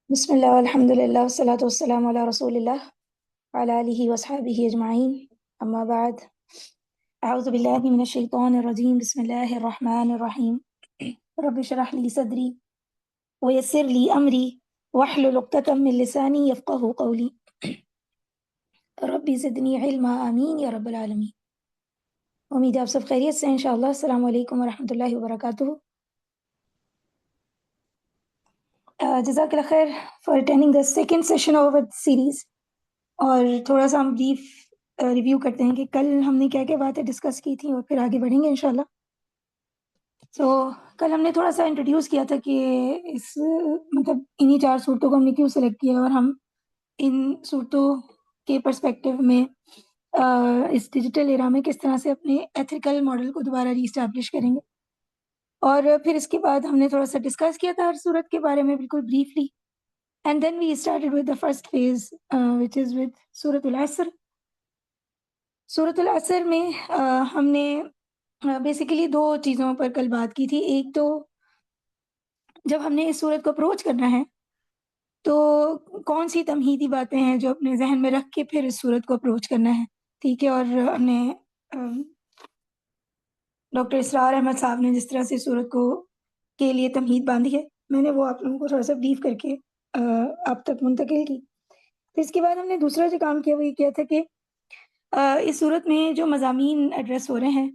بسم اللہ والحمد للہ والصلاۃ والسلام علی رسول اللہ وعلی آلہ وصحبہ اجمعین، اما بعد، اعوذ باللہ من الشیطان الرجیم، بسم اللہ الرحمن الرحیم، رب اشرح لی صدری ویسر لی امری واحلل عقدۃ من لسانی یفقہوا قولی، رب زدنی علما، آمین یا رب العالمین۔ امید ہے آپ سب خیریت سے ہیں انشاءاللہ۔ السلام علیکم ورحمۃ اللہ وبرکاتہ۔ جزاک اللہ خیر for attending the second session of series. اور تھوڑا سا ہم بریف ریویو کرتے ہیں کہ کل ہم نے کیا کیا باتیں ڈسکس کی تھیں اور پھر آگے بڑھیں گے انشاءاللہ۔ سو کل ہم نے تھوڑا سا انٹروڈیوس کیا تھا کہ اس مطلب انہی 4 صورتوں کو ہم نے کیوں سلیکٹ کیا اور ہم ان صورتوں کے پرسپیکٹیو میں اس ڈیجیٹل ایرا میں کس طرح سے اپنے ایتھیکل ماڈل کو دوبارہ ری اسٹیبلش کریں گے۔ اور پھر اس کے بعد ہم نے تھوڑا سا ڈسکس کیا تھا ہر صورت کے بارے میں بالکل briefly, and then we started with the first phase which is with سورۃ العصر۔ سورۃ العصر میں ہم نے بیسیکلی 2 چیزوں پر کل بات کی تھی۔ ایک تو جب ہم نے اس سورت کو اپروچ کرنا ہے تو کون سی تمہیدی باتیں ہیں جو اپنے ذہن میں رکھ کے پھر اس سورت کو اپروچ کرنا ہے، ٹھیک ہے۔ اور ہم نے ڈاکٹر اسرار احمد صاحب نے جس طرح سے سورت کو کے لیے تمہید باندھی ہے، میں نے وہ آپ لوگوں کو تھوڑا سا بریف کر کے آپ تک منتقل کی۔ پھر اس کے بعد ہم نے دوسرا جو کام کیا وہ یہ کیا تھا کہ اس صورت میں جو مضامین ایڈریس ہو رہے ہیں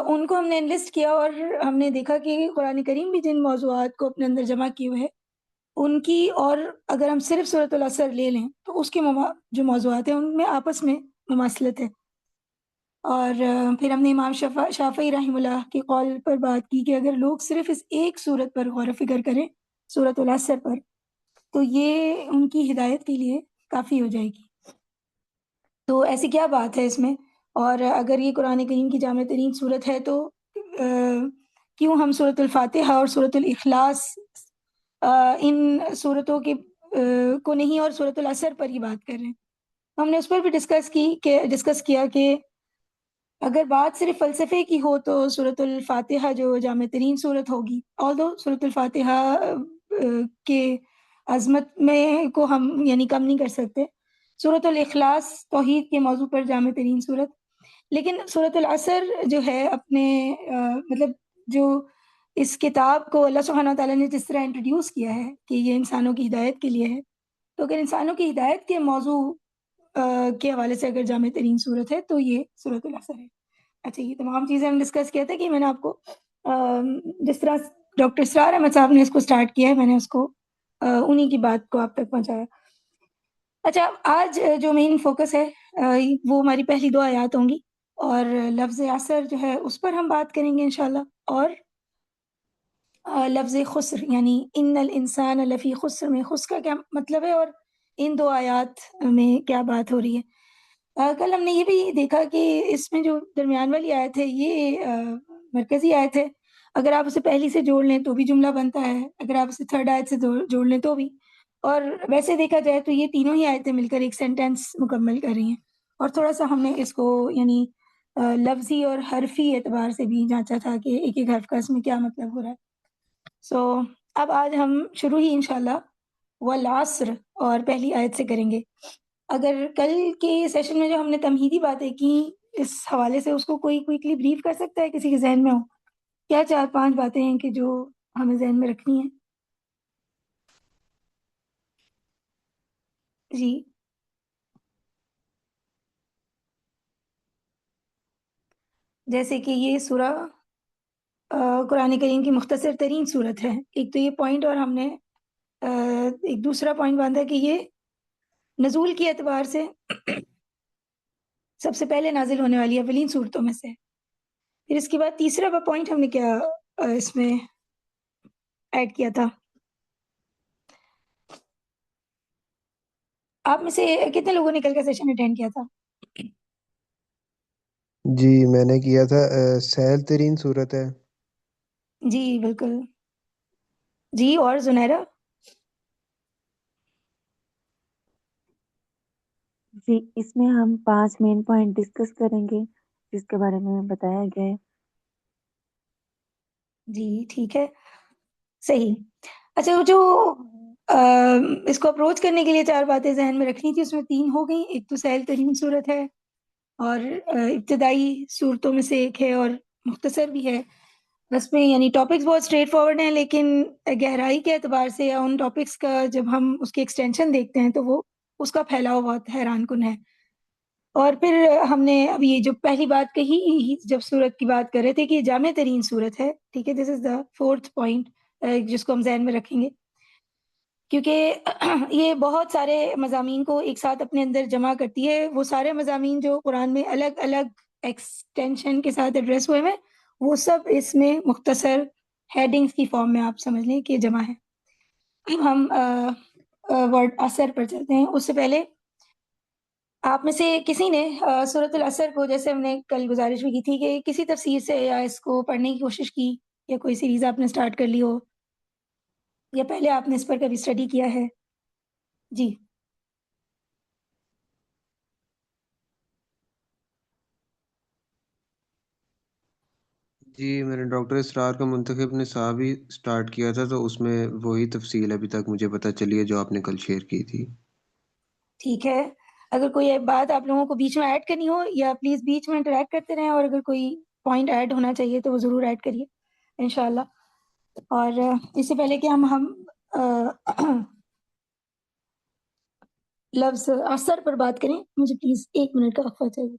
ان کو ہم نے انلسٹ کیا، اور ہم نے دیکھا کہ قرآن کریم بھی جن موضوعات کو اپنے اندر جمع کیے ہوئے ہے ان کی، اور اگر ہم صرف سورۃ العصر لے لیں تو اس کے جو موضوعات ہیں ان میں آپس میں مماثلت ہے۔ اور پھر ہم نے امام شافعی رحمہ اللہ کے قول پر بات کی کہ اگر لوگ صرف اس ایک صورت پر غور و فکر کریں، سورۃ العصر پر، تو یہ ان کی ہدایت کے لیے کافی ہو جائے گی۔ تو ایسی کیا بات ہے اس میں، اور اگر یہ قرآن کریم کی جامع ترین صورت ہے تو کیوں ہم سورۃ الفاتحہ اور سورۃ الاخلاص ان صورتوں کے کو نہیں اور سورۃ العصر پر ہی بات کر رہے ہیں۔ ہم نے اس پر بھی ڈسکس کیا کہ اگر بات صرف فلسفے کی ہو تو سورۃ الفاتحہ جو جامع ترین صورت ہوگی، although سورۃ الفاتحہ کے عظمت میں کو ہم یعنی کم نہیں کر سکتے۔ سورۃ الاخلاص توحید کے موضوع پر جامع ترین صورت، لیکن سورۃ العصر جو ہے اپنے مطلب جو اس کتاب کو اللہ سبحانہ تعالیٰ نے جس طرح انٹروڈیوس کیا ہے کہ یہ انسانوں کی ہدایت کے لیے ہے، تو اگر انسانوں کی ہدایت کے موضوع کے حوالے سے اگر جامع ترین صورت ہے تو یہ سورۃ العصر ہے۔ اچھا، یہ تمام چیزیں ہم ڈسکس کیا تھا کہ میں نے آپ کو جس طرح ڈاکٹر اسرار احمد صاحب نے اس کو سٹارٹ کیا ہے میں نے اس کو انہی کی بات کو آپ تک پہنچایا۔ اچھا، آج جو مین فوکس ہے وہ ہماری پہلی 2 آیات ہوں گی، اور لفظ عصر جو ہے اس پر ہم بات کریں گے انشاءاللہ، اور لفظ خسر یعنی ان الانسان لفی خسر میں خسر کا کیا مطلب ہے اور ان 2 آیات میں کیا بات ہو رہی ہے۔ کل ہم نے یہ بھی دیکھا کہ اس میں جو درمیان والی آیت ہے یہ مرکزی آیت ہے، اگر آپ اسے پہلی سے جوڑ لیں تو بھی جملہ بنتا ہے، اگر آپ اسے 3rd آیت سے جوڑ لیں تو بھی، اور ویسے دیکھا جائے تو یہ تینوں ہی آیتیں مل کر ایک سینٹینس مکمل کر رہی ہیں۔ اور تھوڑا سا ہم نے اس کو یعنی لفظی اور حرفی اعتبار سے بھی جانچا تھا کہ ایک ایک حرف کا اس میں کیا مطلب ہو رہا ہے۔ سو اب آج ہم شروع ہی انشاءاللہ والعصر اور پہلی آیت سے کریں گے۔ اگر کل کے سیشن میں جو ہم نے تمہیدی باتیں کی اس حوالے سے اس کو کوئی کوئکلی بریف کر سکتا ہے کسی کے ذہن میں ہو؟ کیا 4-5 باتیں ہیں کہ جو ہمیں ذہن میں رکھنی ہیں؟ جی، جیسے کہ یہ سورہ قرآن کریم کی مختصر ترین صورت ہے، ایک تو یہ پوائنٹ، اور ہم نے ایک دوسرا پوائنٹ باندھا کہ یہ نزول کی اعتبار سے سب سے پہلے نازل ہونے والی اولین صورتوں میں سے۔ پھر اس کے بعد تیسرا پوائنٹ ہم نے کیا اس میں ایڈ کیا تھا؟ آپ میں سے کتنے لوگوں نے کل کا سیشن اٹینڈ کیا تھا؟ جی میں نے کیا تھا، سہل ترین صورت ہے۔ جی بالکل جی، اور زنیرہ؟ جی، اس میں ہم 5 مین پوائنٹ ڈسکس کریں گے جس کے بارے میں بتایا گیا ہے۔ جی ٹھیک ہے، صحیح۔ اچھا وہ جو اس کو اپروچ کرنے کے لیے 4 باتیں ذہن میں رکھنی تھی، اس میں 3 ہو گئی. ایک تو سہل ترین صورت ہے اور ابتدائی صورتوں میں سے ایک ہے اور مختصر بھی ہے. اس میں یعنی ٹاپکس بہت اسٹریٹ فارورڈ ہیں، لیکن گہرائی کے اعتبار سے یا ان ٹاپکس کا جب ہم اس کی ایکسٹینشن دیکھتے ہیں تو وہ اس کا پھیلاؤ بہت حیران کن ہے. اور پھر ہم نے اب یہ جو پہلی بات کہی جب صورت کی بات کر رہے تھے کہ یہ جامع ترین صورت ہے، ٹھیک ہے، دس از دا 4th پوائنٹ جس کو ہم ذہن میں رکھیں گے، کیونکہ یہ بہت سارے مضامین کو ایک ساتھ اپنے اندر جمع کرتی ہے. وہ سارے مضامین جو قرآن میں الگ الگ ایکسٹینشن کے ساتھ ایڈریس ہوئے ہیں وہ سب اس میں مختصر ہیڈنگز کی فارم میں آپ سمجھ لیں کہ جمع ہے. اب ہم ورڈ اثر پر چلتے ہیں. اس سے پہلے آپ میں سے کسی نے سورۃ العصر کو، جیسے ہم نے کل گزارش بھی کی تھی کہ کسی تفسیر سے یا اس کو پڑھنے کی کوشش کی یا کوئی سیریز آپ نے اسٹارٹ کر لی ہو یا پہلے آپ نے اس پر کبھی اسٹڈی کیا ہے؟ جی جی میں نے ڈاکٹر اسرار کا منتخب نصاب ہی اسٹارٹ کیا تھا، تو اس میں وہی تفصیل ابھی تک مجھے پتہ چلی ہے جو آپ نے کل شیئر کی تھی. ٹھیک ہے. اگر کوئی بات آپ لوگوں کو بیچ میں ایڈ کرنی ہو یا پلیز بیچ میں انٹریکٹ کرتے رہیں، اور اگر کوئی پوائنٹ ایڈ ہونا چاہیے تو وہ ضرور ایڈ کریے انشاءاللہ. اور اس سے پہلے کہ ہم لفظ اثر پر بات کریں، مجھے پلیز 1 منٹ کا وقفہ چاہیے.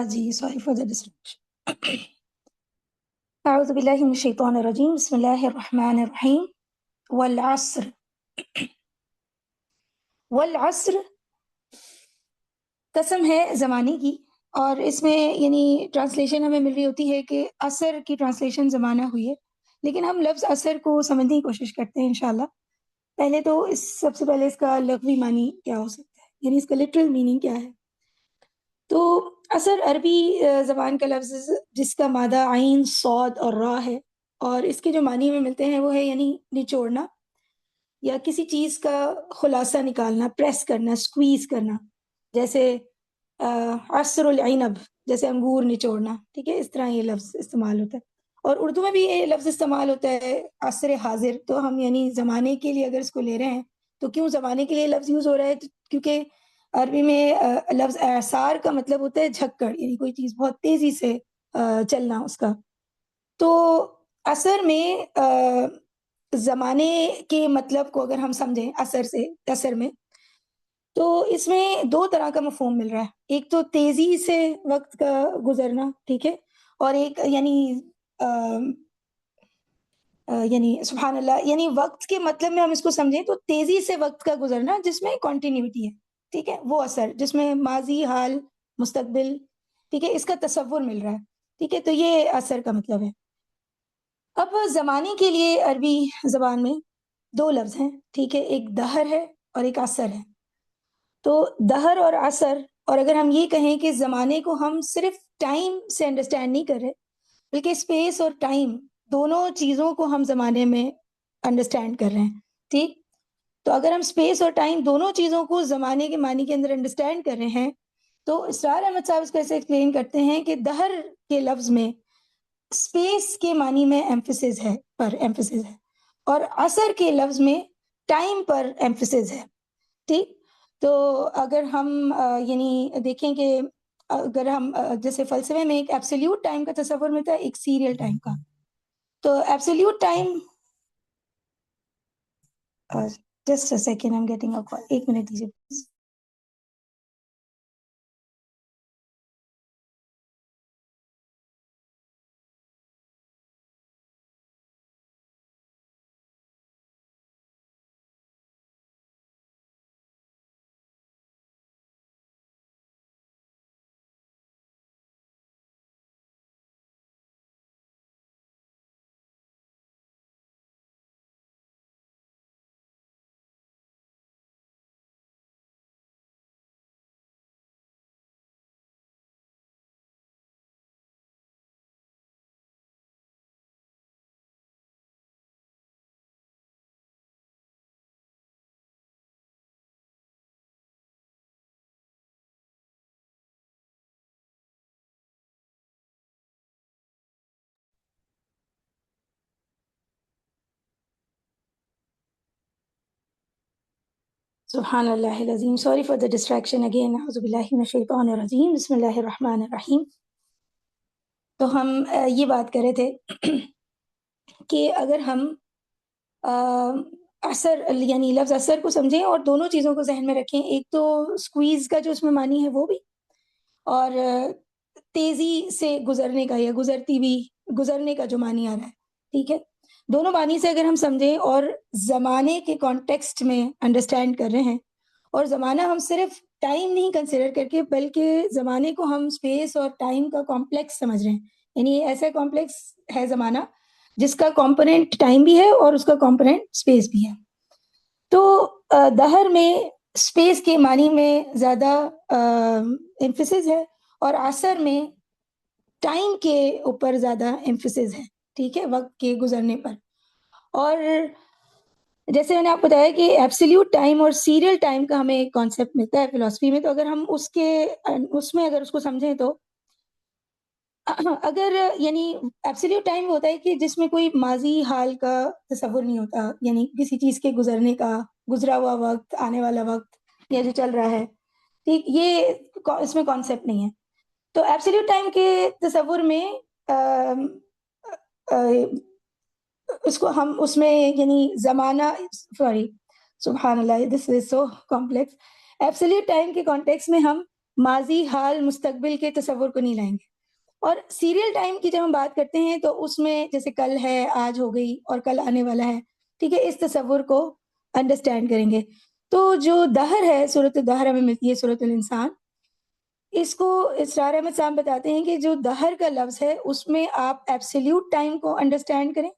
جی سوری فار دا ڈسٹرکشن. اعوذ باللہ من الشیطان الرجیم. بسم اللہ الرحمن الرحیم. والعصر. والعصر قسم ہے زمانے کی، اور اس میں یعنی ٹرانسلیشن ہمیں مل رہی ہوتی ہے کہ عصر کی ٹرانسلیشن زمانہ ہوئی ہے، لیکن ہم لفظ عصر کو سمجھنے کی کوشش کرتے ہیں انشاءاللہ. پہلے تو سب سے پہلے اس کا لغوی معنی کیا ہو سکتا ہے، یعنی اس کا لٹرل میننگ کیا ہے. تو عصر عربی زبان کا لفظ جس کا مادہ عین، صاد اور را ہے، اور اس کے جو معنی میں ملتے ہیں وہ ہے یعنی نچوڑنا یا کسی چیز کا خلاصہ نکالنا، پریس کرنا، سکویز کرنا. جیسے عصر العنب، جیسے انگور نچوڑنا، ٹھیک ہے، اس طرح یہ لفظ استعمال ہوتا ہے. اور اردو میں بھی یہ لفظ استعمال ہوتا ہے عصر حاضر. تو ہم یعنی زمانے کے لیے اگر اس کو لے رہے ہیں تو کیوں زمانے کے لیے لفظ یوز ہو رہا ہے؟ کیونکہ عربی میں لفظ اعصار کا مطلب ہوتا ہے جھکڑ، یعنی کوئی چیز بہت تیزی سے چلنا اس کا. تو عصر میں زمانے کے مطلب کو اگر ہم سمجھیں عصر میں، تو اس میں 2 طرح کا مفہوم مل رہا ہے. ایک تو تیزی سے وقت کا گزرنا، ٹھیک ہے، اور ایک یعنی سبحان اللہ، یعنی وقت کے مطلب میں ہم اس کو سمجھیں تو تیزی سے وقت کا گزرنا جس میں کنٹینیوٹی ہے، ٹھیک ہے، وہ اثر جس میں ماضی، حال، مستقبل، ٹھیک ہے، اس کا تصور مل رہا ہے. ٹھیک ہے، تو یہ اثر کا مطلب ہے۔ اب زمانے کے لیے عربی زبان میں 2 لفظ ہیں، ٹھیک ہے، ایک دہر ہے اور ایک عصر ہے۔ تو دہر اور عصر، اور اگر ہم یہ کہیں کہ زمانے کو ہم صرف ٹائم سے انڈرسٹینڈ نہیں کر رہے، بلکہ اسپیس اور ٹائم دونوں چیزوں کو ہم زمانے میں انڈرسٹینڈ کر رہے ہیں، ٹھیک؟ تو اگر ہم اسپیس اور ٹائم دونوں چیزوں کو زمانے کے معنی کے اندر انڈرسٹینڈ کر رہے ہیں، تو اسرار احمد صاحب اس کو ایسے ایکسپلین کرتے ہیں کہ دہر کے لفظ میں اسپیس کے معنی میں ایمفیسس ہے اور عصر کے لفظ میں ٹائم پر ایمفیسس ہے، ٹھیک؟ تو اگر ہم یعنی دیکھیں کہ اگر ہم جیسے فلسفے میں ایک ایبسلیوٹ ٹائم کا تصور ملتا ہے، ایک سیریل ٹائم کا۔ تو absolute time, just a second, I am getting a call, 1 minute دیجیے پلیز۔ سبحان اللہ العظیم، sorry for the distraction again, اعوذ باللہ من الشیطان الرجیم، بسم اللہ الرحمن الرحیم۔ تو ہم یہ بات کر رہے تھے کہ اگر ہم اثر یعنی لفظ اثر کو سمجھیں اور دونوں چیزوں کو ذہن میں رکھیں، ایک تو سکویز کا جو اس میں معنی ہے وہ بھی، اور تیزی سے گزرنے کا یا گزرتی ہوئی گزرنے کا جو معنی آ رہا ہے، ٹھیک ہے، دونوں معنی سے اگر ہم سمجھیں اور زمانے کے کانٹیکسٹ میں انڈرسٹینڈ کر رہے ہیں، اور زمانہ ہم صرف ٹائم نہیں کنسیڈر کر کے بلکہ زمانے کو ہم اسپیس اور ٹائم کا کمپلیکس سمجھ رہے ہیں، یعنی ایسا کمپلیکس ہے زمانہ جس کا کمپوننٹ ٹائم بھی ہے اور اس کا کمپوننٹ اسپیس بھی ہے۔ تو دہر میں اسپیس کے معنی میں زیادہ ایمفیسس ہے اور عصر میں ٹائم کے اوپر زیادہ ایمفیسس ہے، ٹھیک ہے، وقت کے گزرنے پر۔ اور جیسے میں نے آپ کو بتایا کہ ایبسلیوٹ ٹائم اور سیریل ٹائم کا ہمیں ایک کانسیپٹ ملتا ہے فلسفی میں، تو اگر ہم اس میں اگر اس کو سمجھیں تو اگر یعنی ایبسلیوٹ ٹائم ہوتا ہے کہ جس میں کوئی ماضی حال کا تصور نہیں ہوتا، یعنی کسی چیز کے گزرنے کا، گزرا ہوا وقت، آنے والا وقت یا جو چل رہا ہے، ٹھیک، یہ اس میں کانسیپٹ نہیں ہے۔ تو ایبسلیوٹ ٹائم کے تصور میں اس کو ہم اس میں یعنی زمانہ، سوری سبحان اللہ، دس از سو کمپلیکس، ایبسلیوٹ ٹائم کے کانٹیکس میں ہم ماضی حال مستقبل کے تصور کو نہیں لائیں گے۔ اور سیریل ٹائم کی جب ہم بات کرتے ہیں تو اس میں جیسے کل ہے، آج ہو گئی اور کل آنے والا ہے، ٹھیک ہے، اس تصور کو انڈرسٹینڈ کریں گے۔ تو جو دہر ہے، سورۃ الدہر ہمیں ملتی ہے سورۃ الانسان، اس کو اسرار احمد صاحب بتاتے ہیں کہ جو دہر کا لفظ ہے اس میں آپ ایبسلیوٹ ٹائم کو انڈرسٹینڈ کریں،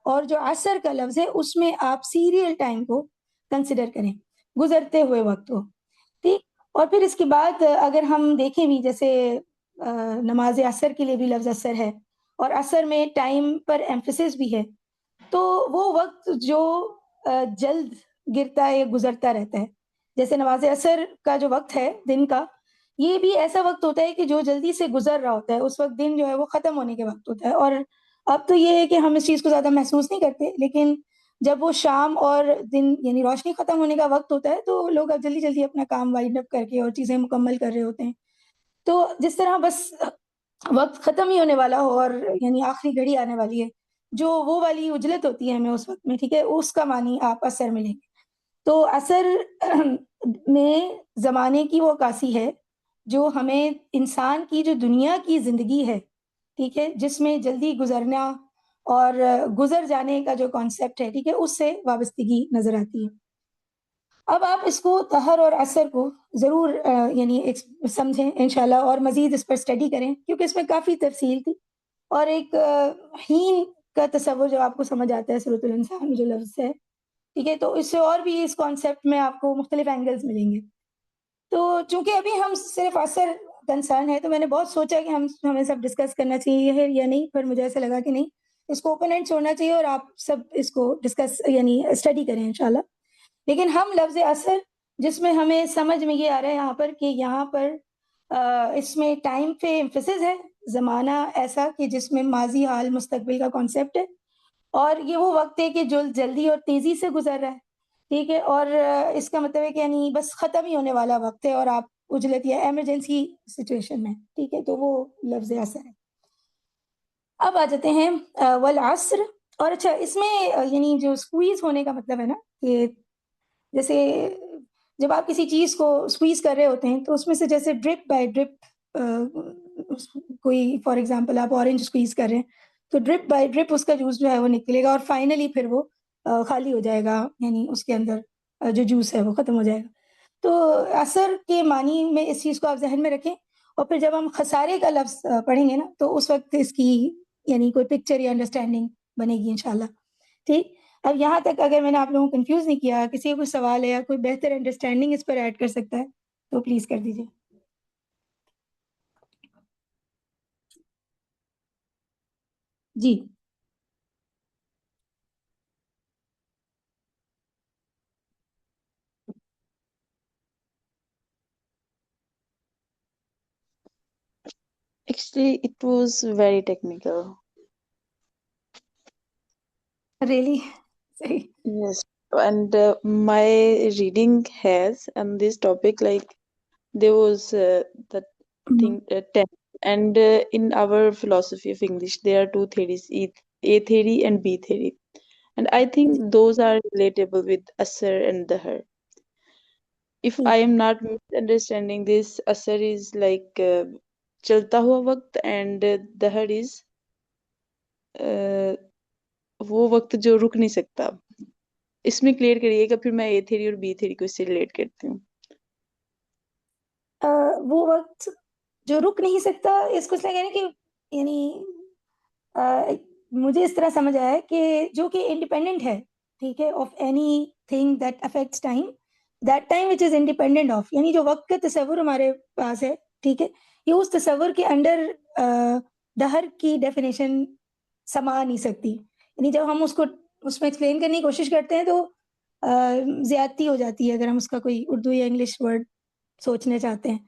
اور جو عصر کا لفظ ہے اس میں آپ سیریل ٹائم کو کنسیڈر کریں، گزرتے ہوئے وقت کو، ٹھیک۔ اور پھر اس کے بعد اگر ہم دیکھیں بھی، جیسے نماز عصر کے لیے بھی لفظ عصر ہے اور عصر میں ٹائم پر ایمفیسس بھی ہے، تو وہ وقت جو جلد گرتا ہے یا گزرتا رہتا ہے، جیسے نماز عصر کا جو وقت ہے دن کا، یہ بھی ایسا وقت ہوتا ہے کہ جو جلدی سے گزر رہا ہوتا ہے، اس وقت دن جو ہے وہ ختم ہونے کے وقت ہوتا ہے۔ اور اب تو یہ ہے کہ ہم اس چیز کو زیادہ محسوس نہیں کرتے، لیکن جب وہ شام اور دن یعنی روشنی ختم ہونے کا وقت ہوتا ہے تو لوگ اب جلدی جلدی اپنا کام وائنڈ اپ کر کے اور چیزیں مکمل کر رہے ہوتے ہیں۔ تو جس طرح بس وقت ختم ہی ہونے والا ہو اور یعنی آخری گھڑی آنے والی ہے، جو وہ والی اجلت ہوتی ہے ہمیں اس وقت میں، ٹھیک ہے، اس کا معنی آپ عصر میں لیں گے۔ تو عصر میں زمانے کی وہ عکاسی ہے جو ہمیں انسان کی جو دنیا کی زندگی ہے، ٹھیک ہے، جس میں جلدی گزرنا اور گزر جانے کا جو کانسیپٹ ہے، ٹھیک ہے، اس سے وابستگی نظر آتی ہے۔ اب آپ اس کو دہر اور عصر کو ضرور یعنی سمجھیں انشاءاللہ، اور مزید اس پر اسٹڈی کریں کیونکہ اس میں کافی تفصیل تھی۔ اور ایک ہین کا تصور جو آپ کو سمجھ آتا ہے سورۃ الانسان جو لفظ ہے، ٹھیک ہے، تو اس سے اور بھی اس کانسیپٹ میں آپ کو مختلف اینگلز ملیں گے. تو چونکہ ابھی ہم صرف اثر کنسرن ہے، تو میں نے بہت سوچا کہ ہمیں سب ڈسکس کرنا چاہیے ہے یا نہیں، پر مجھے ایسا لگا کہ نہیں، اس کو اوپن اینڈ چھوڑنا چاہیے اور آپ سب اس کو ڈسکس یعنی اسٹڈی کریں انشاءاللہ. لیکن ہم لفظ اثر جس میں ہمیں سمجھ میں یہ آ رہا ہے یہاں پر کہ یہاں پر اس میں ٹائم پہ ایمفیسس ہے، زمانہ ایسا کہ جس میں ماضی، حال، مستقبل کا کانسیپٹ ہے، اور یہ وہ وقت ہے کہ جو جلدی اور تیزی سے گزر رہا ہے، ٹھیک ہے، اور اس کا مطلب ہے کہ یعنی بس ختم ہی ہونے والا وقت ہے اور آپ اجلت یا ایمرجنسی سچویشن میں، ٹھیک ہے، تو وہ لفظ اثر ہے. اب آ جاتے ہیں والعصر. اور اچھا اس میں یعنی جو سکویز ہونے کا مطلب ہے نا کہ جیسے جب آپ کسی چیز کو سکویز کر رہے ہوتے ہیں تو اس میں سے جیسے ڈرپ بائی ڈرپ، کوئی فار ایگزامپل آپ اورنج سکویز کر رہے ہیں تو ڈرپ بائی ڈرپ اس کا جوس جو ہے وہ نکلے گا اور فائنلی پھر وہ خالی ہو جائے گا، یعنی اس کے اندر جو جوس ہے وہ ختم ہو جائے گا. تو اثر کے معنی میں اس چیز کو آپ ذہن میں رکھیں، اور پھر جب ہم خسارے کا لفظ پڑھیں گے نا تو اس وقت اس کی یعنی کوئی پکچر یا انڈرسٹینڈنگ بنے گی انشاءاللہ. ٹھیک، اب یہاں تک اگر میں نے آپ لوگوں کو کنفیوز نہیں کیا، کسی کا کوئی سوال ہے یا کوئی بہتر انڈرسٹینڈنگ اس پر ایڈ کر سکتا ہے تو پلیز کر دیجیے. جی Actually, it was very technical. Really صحیح. Yes. And my reading has on this topic, like there was the thing 10. And in our philosophy of English, there are two theories, A theory and B theory. And I think those are relatable with Asar and Dahar. If I am not misunderstanding this, Asar is like chalta hua waqt, and Dahar is وہ وقت جو رک نہیں سکتا. اس میں clear کریے گا، پھر میں اے تھیری اور بی تھیری کو اس سے ریلیٹ کرتی ہوں. وہ وقت جو رک نہیں سکتا، اس کو کہنے کہ یعنی مجھے اس طرح سمجھ آیا کہ جو کہ انڈیپینڈنٹ ہے، ٹھیک ہے، آف اینی thing that affects time, that time which is independent of, یعنی جو وقت کا تصور ہمارے پاس ہے، ٹھیک ہے، یہ اس تصور کے انڈر دہر کی ڈیفینیشن سما نہیں سکتی. یعنی جب ہم اس کو اس میں ایکسپلین کرنے کی کوشش کرتے ہیں تو زیادتی ہو جاتی ہے اگر ہم اس کا کوئی اردو یا انگلش ورڈ سوچنا چاہتے ہیں،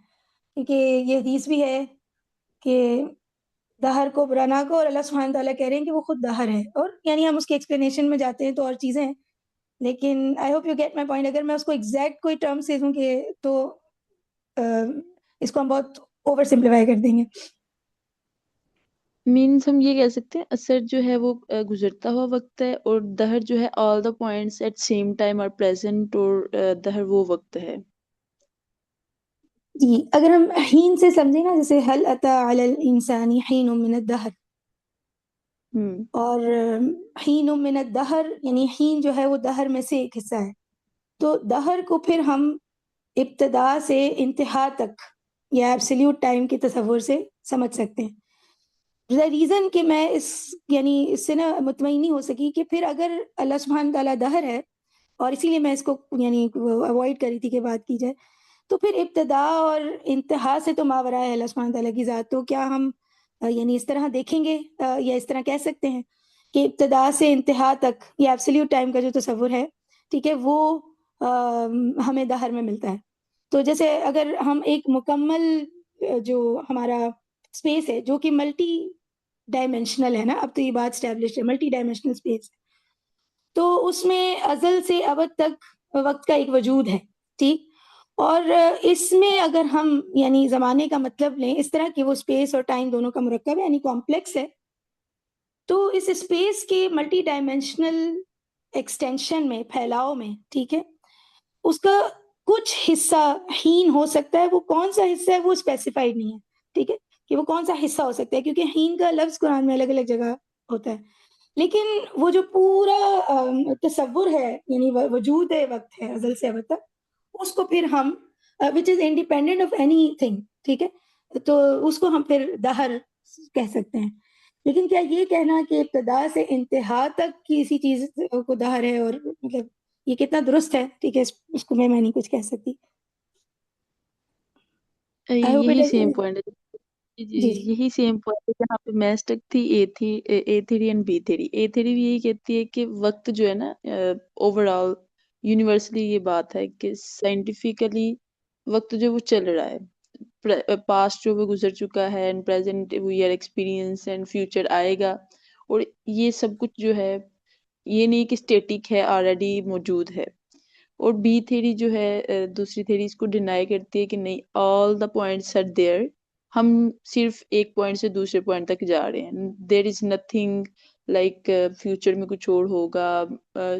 کیونکہ یہ حدیث بھی ہے کہ دہر کو برا نہ کو، اور اللہ سبحانہ تعالیٰ کہہ رہے ہیں کہ وہ خود دہر ہے، اور یعنی ہم اس کے ایکسپلینیشن میں جاتے ہیں تو اور چیزیں ہیں، لیکن I hope you get my point. اگر میں اس کو ایگزیکٹ کوئی ٹرم سے دوں کہ تو اس کو ہم بہت اوور سمپلیفائی کر دیں گے. مینس ہم یہ کہہ سکتے ہیں اثر جو ہے وہ گزرتا ہوا وقت ہے، اور دہر جو ہے all the points at same time are present, اور دہر وہ وقت ہے. جی اگر ہم حین سے سمجھیں نا، جیسے حل اتا علی الانسان حین من الدہر، اور حین من الدہر یعنی حین جو ہے وہ دہر میں سے ایک حصہ ہے، تو دہر کو پھر ہم ابتدا سے انتہا تک یا ایبسلیوٹ ٹائم کے تصور سے سمجھ سکتے ہیں. ریزن کہ میں اس سے نا مطمئن نہیں ہو سکی کہ پھر اگر اللہ سبحانہ تعالیٰ دہر ہے، اور اسی لیے میں اس کو یعنی اوائڈ کری تھی کہ بات کی جائے، تو پھر ابتدا اور انتہا سے تو ماورا ہے اللہ سبحانہ تعالیٰ کی ذات. تو کیا ہم یعنی اس طرح دیکھیں گے یا اس طرح کہہ سکتے ہیں کہ ابتدا سے انتہا تک یہ ایبسلیوٹ ٹائم کا جو تصور ہے، ٹھیک ہے، وہ ہمیں دہر میں ملتا ہے. تو جیسے اگر ہم ایک مکمل جو ہمارا اسپیس ہے جو کہ ملٹی ڈائمینشنل ہے نا، اب تو یہ بات اسٹیبلش ہے، ملٹی ڈائمینشنل اسپیس، تو اس میں ازل سے ابد تک وقت کا ایک وجود ہے، ٹھیک، اور اس میں اگر ہم یعنی زمانے کا مطلب لیں اس طرح کہ وہ اسپیس اور ٹائم دونوں کا مرکب ہے، یعنی کمپلیکس ہے، تو اس اسپیس کے ملٹی ڈائمینشنل ایکسٹینشن میں، پھیلاؤ میں، ٹھیک ہے، اس کا کچھ حصہ ہین ہو سکتا ہے. وہ کون سا حصہ ہے وہ اسپیسیفائڈ نہیں ہے، ٹھیک ہے، کہ وہ کون سا حصہ ہو سکتا ہے، کیونکہ ہین کا لفظ قرآن میں الگ الگ جگہ ہوتا ہے، لیکن وہ جو پورا تصور ہے یعنی وجود ہے، وقت ہے ازل سے ابد تک، اس کو پھر ہم وچ از انڈیپینڈنٹ آف اینی تھنگ، ٹھیک ہے، تو اس کو ہم پھر دہر کہہ سکتے ہیں. لیکن کیا یہ کہنا کہ ابتدا سے انتہا تک کسی چیز کو دہر ہے، اور مطلب یہ کتنا درست ہے؟ ٹھیک ہے، اس کو میں نہیں کچھ کہہ سکتی. I hope یہی it سیم is. پوائنٹ ہے. جی جی یہی سیم پوائنٹ ہے جہاں پہ میں اسٹک تھی. A three and B three. A three بھی یہی کہتی ہے کہ وقت جو ہے نا، اوور آل یونیورسلی یہ بات ہے کہ سائنٹیفکلی وقت جو وہ چل رہا ہے، پاسٹ جو وہ گزر چکا ہے and present we are experience and future آئے گا. اور یہ سب کچھ جو ہے یہ نہیں کہ اسٹیٹک ہے، آلریڈی موجود ہے. اور بی تھیری جو ہے، دوسری تھیری اس کو ڈینائی کرتی ہے کہ نہیں، آل دا پوائنٹس آر دیئر. ہم صرف ایک پوائنٹ سے دوسرے پوائنٹ تک جا رہے ہیں. دیر از نتھنگ لائک فیوچر میں کچھ اور ہوگا.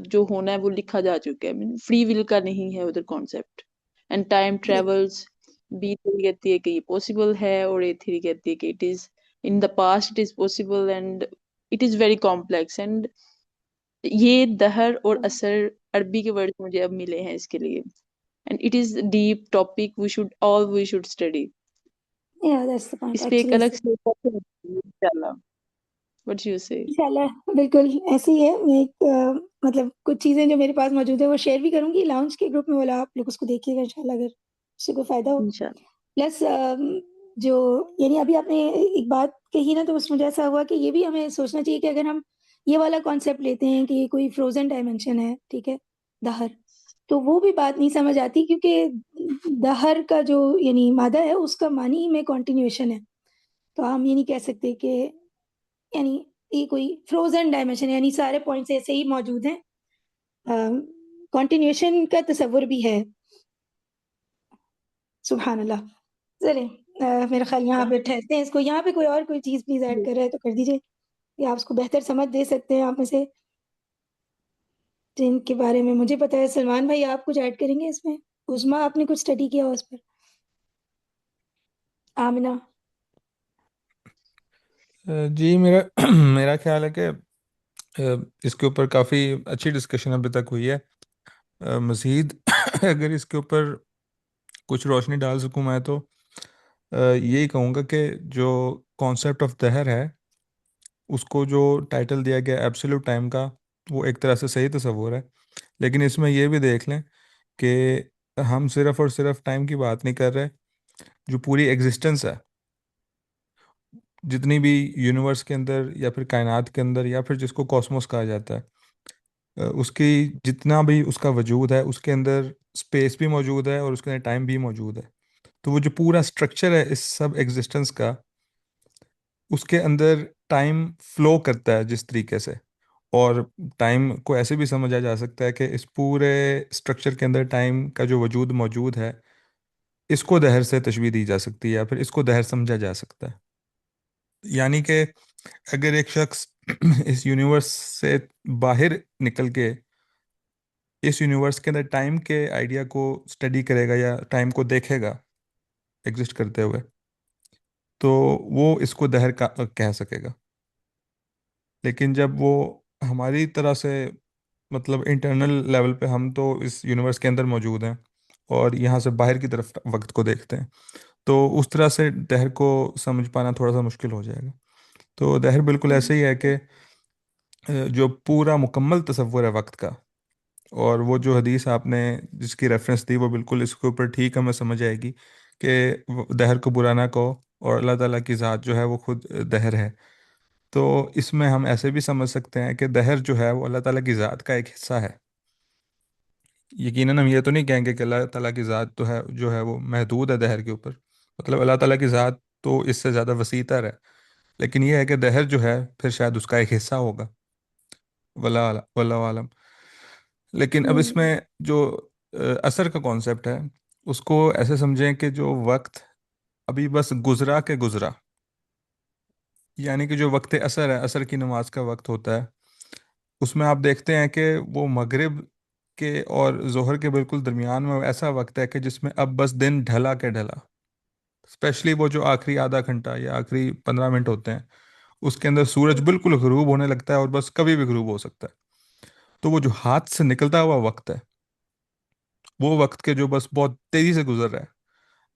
جو ہونا ہے وہ لکھا جا چکا ہے. فری ول کا نہیں ہے ادھر کانسیپٹ. اینڈ ٹائم جی ٹریولس. بی تھیری کہتی ہے کہ یہ پاسبل ہے، اور اے تھیری کہتی ہے کہ it is in the past, it is possible and it is very complex. And یہ دہر اور اثر عربی کے ورڈ مجھے اب ملے ہیں اس کے لیے. And it is deep topic, we should study. yeah, that's the point اس پہ ایک actually. الگ سے انشاءاللہ. وٹ یو سے؟ انشاءاللہ بالکل ایسے ہی ہے. میں ایک مطلب کچھ چیزیں جو میرے پاس موجود ہیں وہ شیئر بھی کروں گی لاؤنج کے گروپ میں، والا آپ لوگ اس کو دیکھیے گا انشاءاللہ اگر اس سے کوئی فائدہ ہو. انشاءاللہ. پلس جو یعنی ابھی آپ نے ایک بات کہی نا، تو اس مجھے ایسا ہوا کہ یہ بھی ہمیں سوچنا چاہیے کہ اگر ہم یہ والا کانسیپٹ لیتے ہیں کہ یہ کوئی فروزن ڈائمینشن ہے، ٹھیک ہے، دہر، تو وہ بھی بات نہیں سمجھ آتی، کیونکہ دہر کا جو یعنی مادہ ہے اس کا معنی میں کنٹینیویشن ہے. تو ہم یہ نہیں کہہ سکتے کہ یعنی یہ کوئی فروزن ڈائمینشن ہے، یعنی سارے پوائنٹس ایسے ہی موجود ہیں. کنٹینیویشن کا تصور بھی ہے. سبحان اللہ. چلیں میرا خیال یہاں پہ ٹھہرتے ہیں اس کو. یہاں پہ کوئی اور کوئی چیز پلیز ایڈ کر رہا ہے تو کر دیجیے، یا آپ اس کو بہتر سمجھ دے سکتے ہیں آپ میں سے جن کے بارے میں مجھے پتا ہے. سلمان بھائی آپ کچھ ایڈ کریں گے اس میں؟ عظما آپ نے کچھ اسٹڈی کیا ہو اس پر؟ آمنہ؟ جی میرا میرا خیال ہے کہ اس کے اوپر کافی اچھی ڈسکشن ابھی تک ہوئی ہے. مزید اگر اس کے اوپر کچھ روشنی ڈال سکوں میں تو یہی کہوں گا کہ جو کانسیپٹ آف دہر ہے اس کو جو ٹائٹل دیا گیا ایبسولوٹ ٹائم کا، وہ ایک طرح سے صحیح تصور ہے، لیکن اس میں یہ بھی دیکھ لیں کہ ہم صرف اور صرف ٹائم کی بات نہیں کر رہے. جو پوری ایگزسٹنس ہے، جتنی بھی یونیورس کے اندر یا پھر کائنات کے اندر یا پھر جس کو کاسموس کہا جاتا ہے، اس کی جتنا بھی اس کا وجود ہے اس کے اندر اسپیس بھی موجود ہے اور اس کے اندر ٹائم بھی موجود ہے. تو وہ جو پورا اسٹرکچر ہے اس سب ایگزسٹنس کا، اس کے اندر ٹائم فلو کرتا ہے جس طریقے سے. اور ٹائم کو ایسے بھی سمجھا جا سکتا ہے کہ اس پورے اسٹرکچر کے اندر ٹائم کا جو وجود موجود ہے، اس کو دہر سے تشبیہ دی جا سکتی ہے یا پھر اس کو دہر سمجھا جا سکتا ہے. یعنی کہ اگر ایک شخص اس یونیورس سے باہر نکل کے اس یونیورس کے اندر ٹائم کے آئیڈیا کو اسٹڈی کرے گا یا ٹائم کو دیکھے گا ایگزسٹ کرتے ہوئے، تو وہ اس کو دہر کا کہہ سکے گا. لیکن جب وہ ہماری طرح سے مطلب انٹرنل لیول پہ ہم تو اس یونیورس کے اندر موجود ہیں اور یہاں سے باہر کی طرف وقت کو دیکھتے ہیں، تو اس طرح سے دہر کو سمجھ پانا تھوڑا سا مشکل ہو جائے گا. تو دہر بالکل ایسے ہی ہے کہ جو پورا مکمل تصور ہے وقت کا. اور وہ جو حدیث آپ نے جس کی ریفرنس دی وہ بالکل اس کے اوپر ٹھیک ہمیں سمجھ آئے گی کہ دہر کو برا نہ کہو، اور اللہ تعالیٰ کی ذات جو ہے وہ خود دہر ہے. تو اس میں ہم ایسے بھی سمجھ سکتے ہیں کہ دہر جو ہے وہ اللہ تعالیٰ کی ذات کا ایک حصہ ہے. یقیناً ہم یہ تو نہیں کہیں گے کہ اللہ تعالیٰ کی ذات تو ہے جو ہے وہ محدود ہے دہر کے اوپر. مطلب اللہ تعالیٰ کی ذات تو اس سے زیادہ وسیع تر ہے، لیکن یہ ہے کہ دہر جو ہے پھر شاید اس کا ایک حصہ ہوگا. واللہ عالم. لیکن اب اس میں جو اثر کا کانسیپٹ ہے اس کو ایسے سمجھیں کہ جو وقت ابھی بس گزرا کے گزرا، یعنی کہ جو وقت اثر ہے، اثر کی نماز کا وقت ہوتا ہے، اس میں آپ دیکھتے ہیں کہ وہ مغرب کے اور ظہر کے بالکل درمیان میں ایسا وقت ہے کہ جس میں اب بس دن ڈھلا کے ڈھلا. اسپیشلی وہ جو آخری آدھا گھنٹہ یا آخری 15 منٹ ہوتے ہیں، اس کے اندر سورج بالکل غروب ہونے لگتا ہے اور بس کبھی بھی غروب ہو سکتا ہے. تو وہ جو ہاتھ سے نکلتا ہوا وقت ہے، وہ وقت کے جو بس بہت تیزی سے گزر رہا ہے،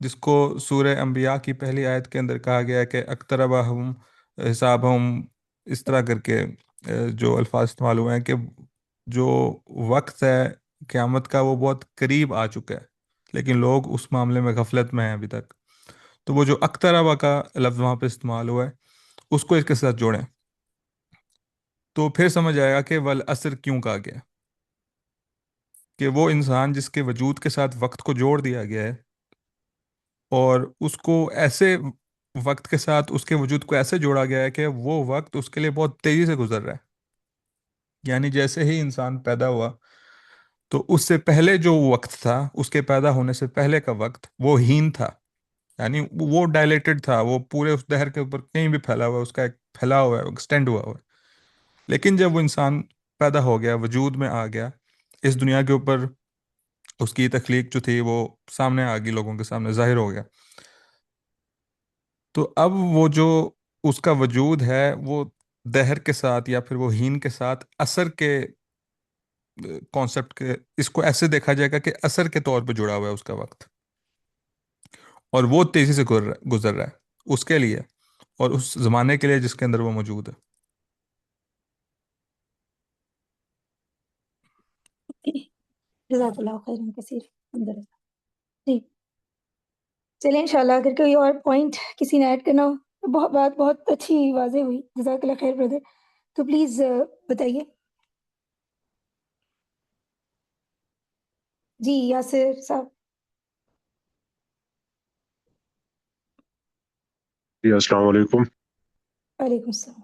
جس کو سورہ انبیاء کی پہلی آیت کے اندر کہا گیا ہے کہ اقترب ہم حساب ہم اس طرح کر کے جو الفاظ استعمال ہوئے ہیں کہ جو وقت ہے قیامت کا وہ بہت قریب آ چکا ہے، لیکن لوگ اس معاملے میں غفلت میں ہیں ابھی تک. تو وہ جو اقترب کا لفظ وہاں پہ استعمال ہوا ہے اس کو اس کے ساتھ جوڑیں تو پھر سمجھ آئے گا کہ والعصر کیوں کہا گیا، کہ وہ انسان جس کے وجود کے ساتھ وقت کو جوڑ دیا گیا ہے اور اس کو ایسے وقت کے ساتھ اس کے وجود کو ایسے جوڑا گیا ہے کہ وہ وقت اس کے لیے بہت تیزی سے گزر رہا ہے. یعنی جیسے ہی انسان پیدا ہوا تو اس سے پہلے جو وقت تھا، اس کے پیدا ہونے سے پہلے کا وقت، وہ ہین تھا، یعنی وہ ڈائلیٹڈ تھا، وہ پورے اس دہر کے اوپر کہیں بھی پھیلا ہوا ہے، اس کا ایک پھیلا ہوا ہے، ایکسٹینڈ ہوا ہوا ہے. لیکن جب وہ انسان پیدا ہو گیا، وجود میں آ گیا اس دنیا کے اوپر، اس کی تخلیق جو تھی وہ سامنے آ گئی، لوگوں کے سامنے ظاہر ہو گیا، تو اب وہ جو اس کا وجود ہے وہ دہر کے ساتھ یا پھر وہ ہین کے ساتھ اثر کے کانسیپٹ کے، اس کو ایسے دیکھا جائے گا کہ اثر کے طور پہ جڑا ہوا ہے اس کا وقت، اور وہ تیزی سے گزر رہا ہے اس کے لیے اور اس زمانے کے لیے جس کے اندر وہ موجود ہے. جزاک اللہ خیر کثیر. جی چلیں انشاءاللہ اگر کوئی اور پوائنٹ کسی نے ایڈ کرنا ہو، بات بہت اچھی واضح ہوئی، جزاک اللہ خیر بردر. تو پلیز بتائیے. جی یاسر صاحب. جی السلام علیکم. وعلیکم السلام.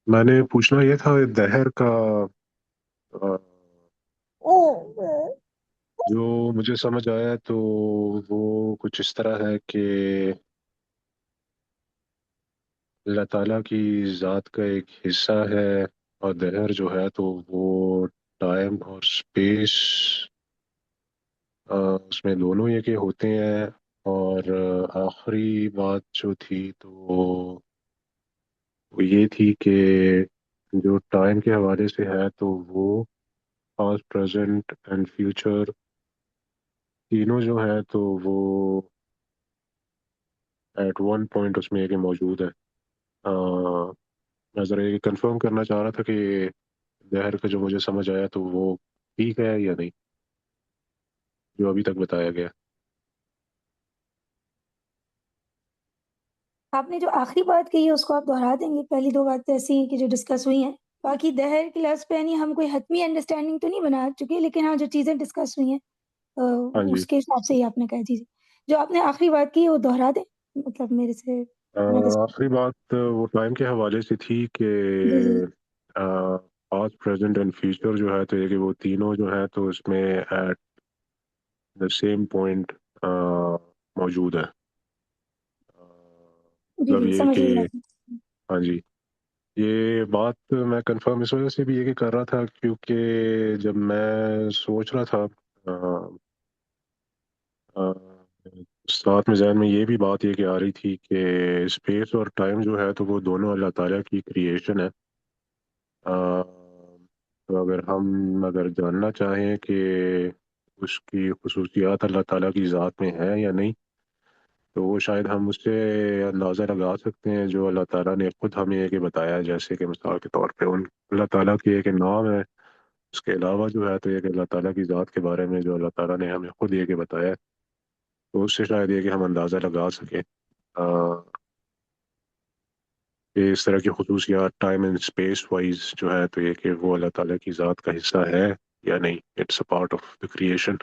میں نے پوچھنا یہ تھا دہر کا جو مجھے سمجھ آیا تو وہ کچھ اس طرح ہے کہ اللہ تعالیٰ کی ذات کا ایک حصہ ہے، اور دہر جو ہے تو وہ ٹائم اور اسپیس اس میں دونوں یہ کہ ہوتے ہیں. اور آخری بات جو تھی تو وہ یہ تھی کہ جو ٹائم کے حوالے سے ہے تو وہ پاسٹ، پریزنٹ اینڈ فیوچر تینوں جو ہے تو وہ ایٹ ون پوائنٹ اس میں یہ کہ موجود ہے. میں ذرا یہ کنفرم کرنا چاہ رہا تھا کہ دہر کا جو مجھے سمجھ آیا تو وہ ٹھیک ہے یا نہیں جو ابھی تک بتایا گیا. آپ نے جو آخری بات کہی ہے اس کو آپ دہرا دیں گے؟ پہلی دو باتیں ایسی ہیں کہ جو ڈسکس ہوئی ہیں، باقی دہر کے لفظ پہ یعنی ہم کوئی حتمی انڈرسٹینڈنگ تو نہیں بنا چکے، لیکن ہاں جو چیزیں ڈسکس ہوئی ہیں ہاں جی. اس کے حساب سے ہی آپ نے کہا. جی جو آپ نے آخری بات کی وہ دہرا دیں، مطلب میرے سے آخری بات وہ ٹائم کے حوالے سے تھی کہ پاسٹ، پریزنٹ اینڈ فیوچر جو ہے تو یہ کہ وہ تینوں جو ہے تو اس میں ایٹ دا سیم پوائنٹ موجود ہے. جی مطلب جی یہ سمجھ کہ گئی. ہاں جی، یہ بات میں کنفرم اس وجہ سے بھی یہ کہ کر رہا تھا کیونکہ جب میں سوچ رہا تھا ساتھ میں ذہن میں یہ بھی بات یہ کہ آ رہی تھی کہ اسپیس اور ٹائم جو ہے تو وہ دونوں اللہ تعالیٰ کی کریشن ہے. تو اگر جاننا چاہیں کہ اس کی خصوصیات اللہ تعالیٰ کی ذات میں ہے یا نہیں تو وہ شاید ہم اس سے اندازہ لگا سکتے ہیں جو اللہ تعالیٰ نے خود ہمیں یہ کہ بتایا. جیسے کہ مثال کے طور پہ اللہ تعالیٰ کی ایک نام ہے، اس کے علاوہ جو ہے تو یہ کہ اللہ تعالیٰ کی ذات کے بارے میں جو اللہ تعالیٰ نے ہمیں خود یہ کہ بتایا تو اس سے شاید یہ کہ ہم اندازہ لگا سکیں کہ اس طرح کی خصوصیات ٹائم اینڈ اسپیس وائز جو ہے تو یہ کہ وہ اللہ تعالیٰ کی ذات کا حصہ ہے یا نہیں. It's a part of the creation.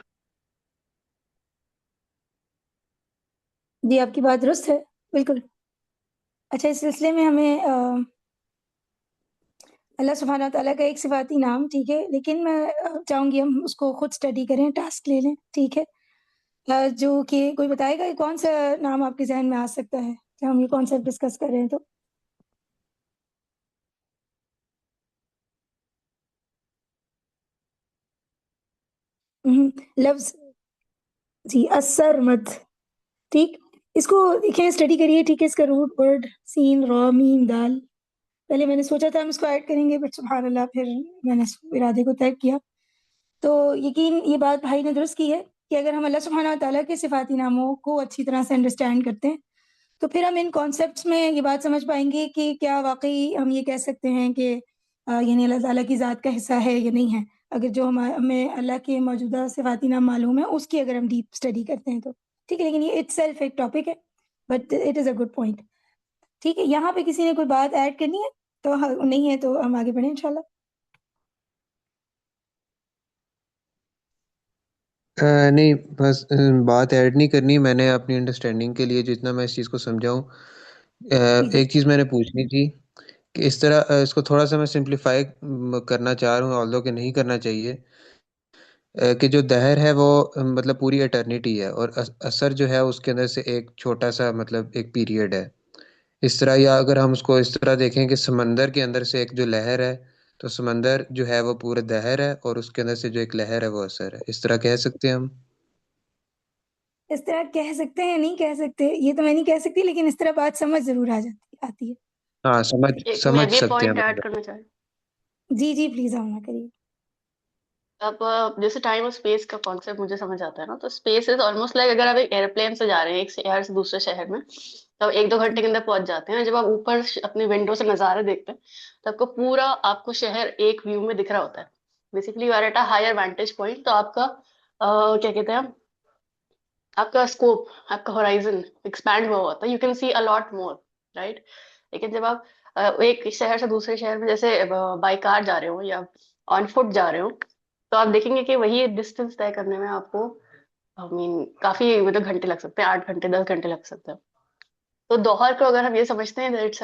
جی آپ کی بات درست ہے بالکل. اچھا اس سلسلے میں ہمیں اللہ سبحانہ تعالیٰ کا ایک صفاتی نام، ٹھیک ہے، لیکن میں چاہوں گی ہم اس کو خود اسٹڈی کریں، ٹاسک لے لیں، ٹھیک ہے، جو کہ کوئی بتائے گا کہ کون سا نام آپ کے ذہن میں آ سکتا ہے جب ہم یہ کانسیپٹ ڈسکس کر رہے ہیں. تو لفظ جی السرمد، ٹھیک، اس کو دیکھیں اسٹڈی کریے، ٹھیک ہے. اس کا روٹ ورڈ سین را میم دال، پہلے میں نے سوچا تھا ہم اس کو ایڈ کریں گے بٹ سبحان اللہ پھر میں نے ارادے کو طے کیا. تو یقین یہ بات بھائی نے درست کی ہے کہ اگر ہم اللہ سبحانہ تعالیٰ کے صفاتی ناموں کو اچھی طرح سے انڈرسٹینڈ کرتے ہیں تو پھر ہم ان کانسیپٹس میں یہ بات سمجھ پائیں گے کہ کیا واقعی ہم یہ کہہ سکتے ہیں کہ یعنی اللہ تعالیٰ کی ذات کا حصہ ہے یا نہیں ہے. اگر جو ہمیں اللہ کے موجودہ صفاتی نام معلوم ہے اس کی اگر ہم ڈیپ اسٹڈی کرتے ہیں تو ٹھیک ہے. لیکن یہ اٹ سیلف ایک ٹاپک ہے, but it is a good point. ٹھیک ہے, یہاں پہ کسی نے کوئی بات ایڈ کرنی ہے تو نہیں ہے تو ہم آگے بڑھیں انشاءاللہ. نہیں, بس بات ایڈ نہیں کرنی. میں نے اپنی انڈرسٹینڈنگ کے لیے جتنا میں اس چیز کو سمجھاؤں, ایک چیز میں نے پوچھنی تھی کہ اس طرح اس کو تھوڑا سا میں سمپلیفائی کرنا چاہ رہا ہوں, آلدو کہ نہیں کرنا چاہیے, کہ جو دہر ہے وہ مطلب پوری اٹرنیٹی ہے اور اثر جو ہے اس کے اندر سے ایک چھوٹا سا مطلب ایک پیریڈ ہے. اس طرح, یا اگر ہم اس کو اس طرح دیکھیں کہ سمندر کے اندر سے ایک جو لہر ہے, تو سمندر جو ہے وہ پورا دہر ہے اور اس کے اندر سے جو ایک لہر ہے وہ اثر ہے. اس طرح کہہ سکتے ہیں ہم؟ اس طرح کہہ سکتے ہیں, نہیں کہہ سکتے یہ تو میں نہیں کہہ سکتی, لیکن اس طرح بات سمجھ ضرور آتی ہے. ہاں, میں سمجھ بھی سکتے پوائنٹ ہیں ایڈ مطلب. کرنا چاہ رہی ہوں. جی پلیز آؤ نہ کریے. اب جیسے ٹائم اور اسپیس کا کانسیپٹ مجھے سمجھ آتا ہے نا, تو اسپیس از آلموسٹ لائک اگر آپ ایک ایئرپلین سے جا رہے ہیں ایک شہر سے دوسرے شہر میں, تو آپ 1-2 گھنٹے کے اندر پہنچ جاتے ہیں. جب آپ اوپر اپنی ونڈو سے نظارے دیکھتے ہیں تو آپ کو پورا آپ کو شہر ایک ویو میں دکھ رہا ہوتا ہے. Basically you are at a higher vantage point, تو آپ کا کیا کہتے ہیں, آپ کا اسکوپ, آپ کا ہورائزن ایکسپینڈ ہوا ہوتا ہے. You can see a lot more, right. لیکن جب آپ ایک شہر سے دوسرے شہر میں جیسے بائی کار جا رہے ہو یا آن فٹ جا رہے ہو, تو آپ دیکھیں گے کہ وہی ڈسٹینس طے کرنے میں آپ کو کافی مطلب گھنٹے لگ سکتے ہیں, 8 گھنٹے 10 گھنٹے لگ سکتے ہیں. تو دوہر کو اگر ہم یہ سمجھتے ہیں its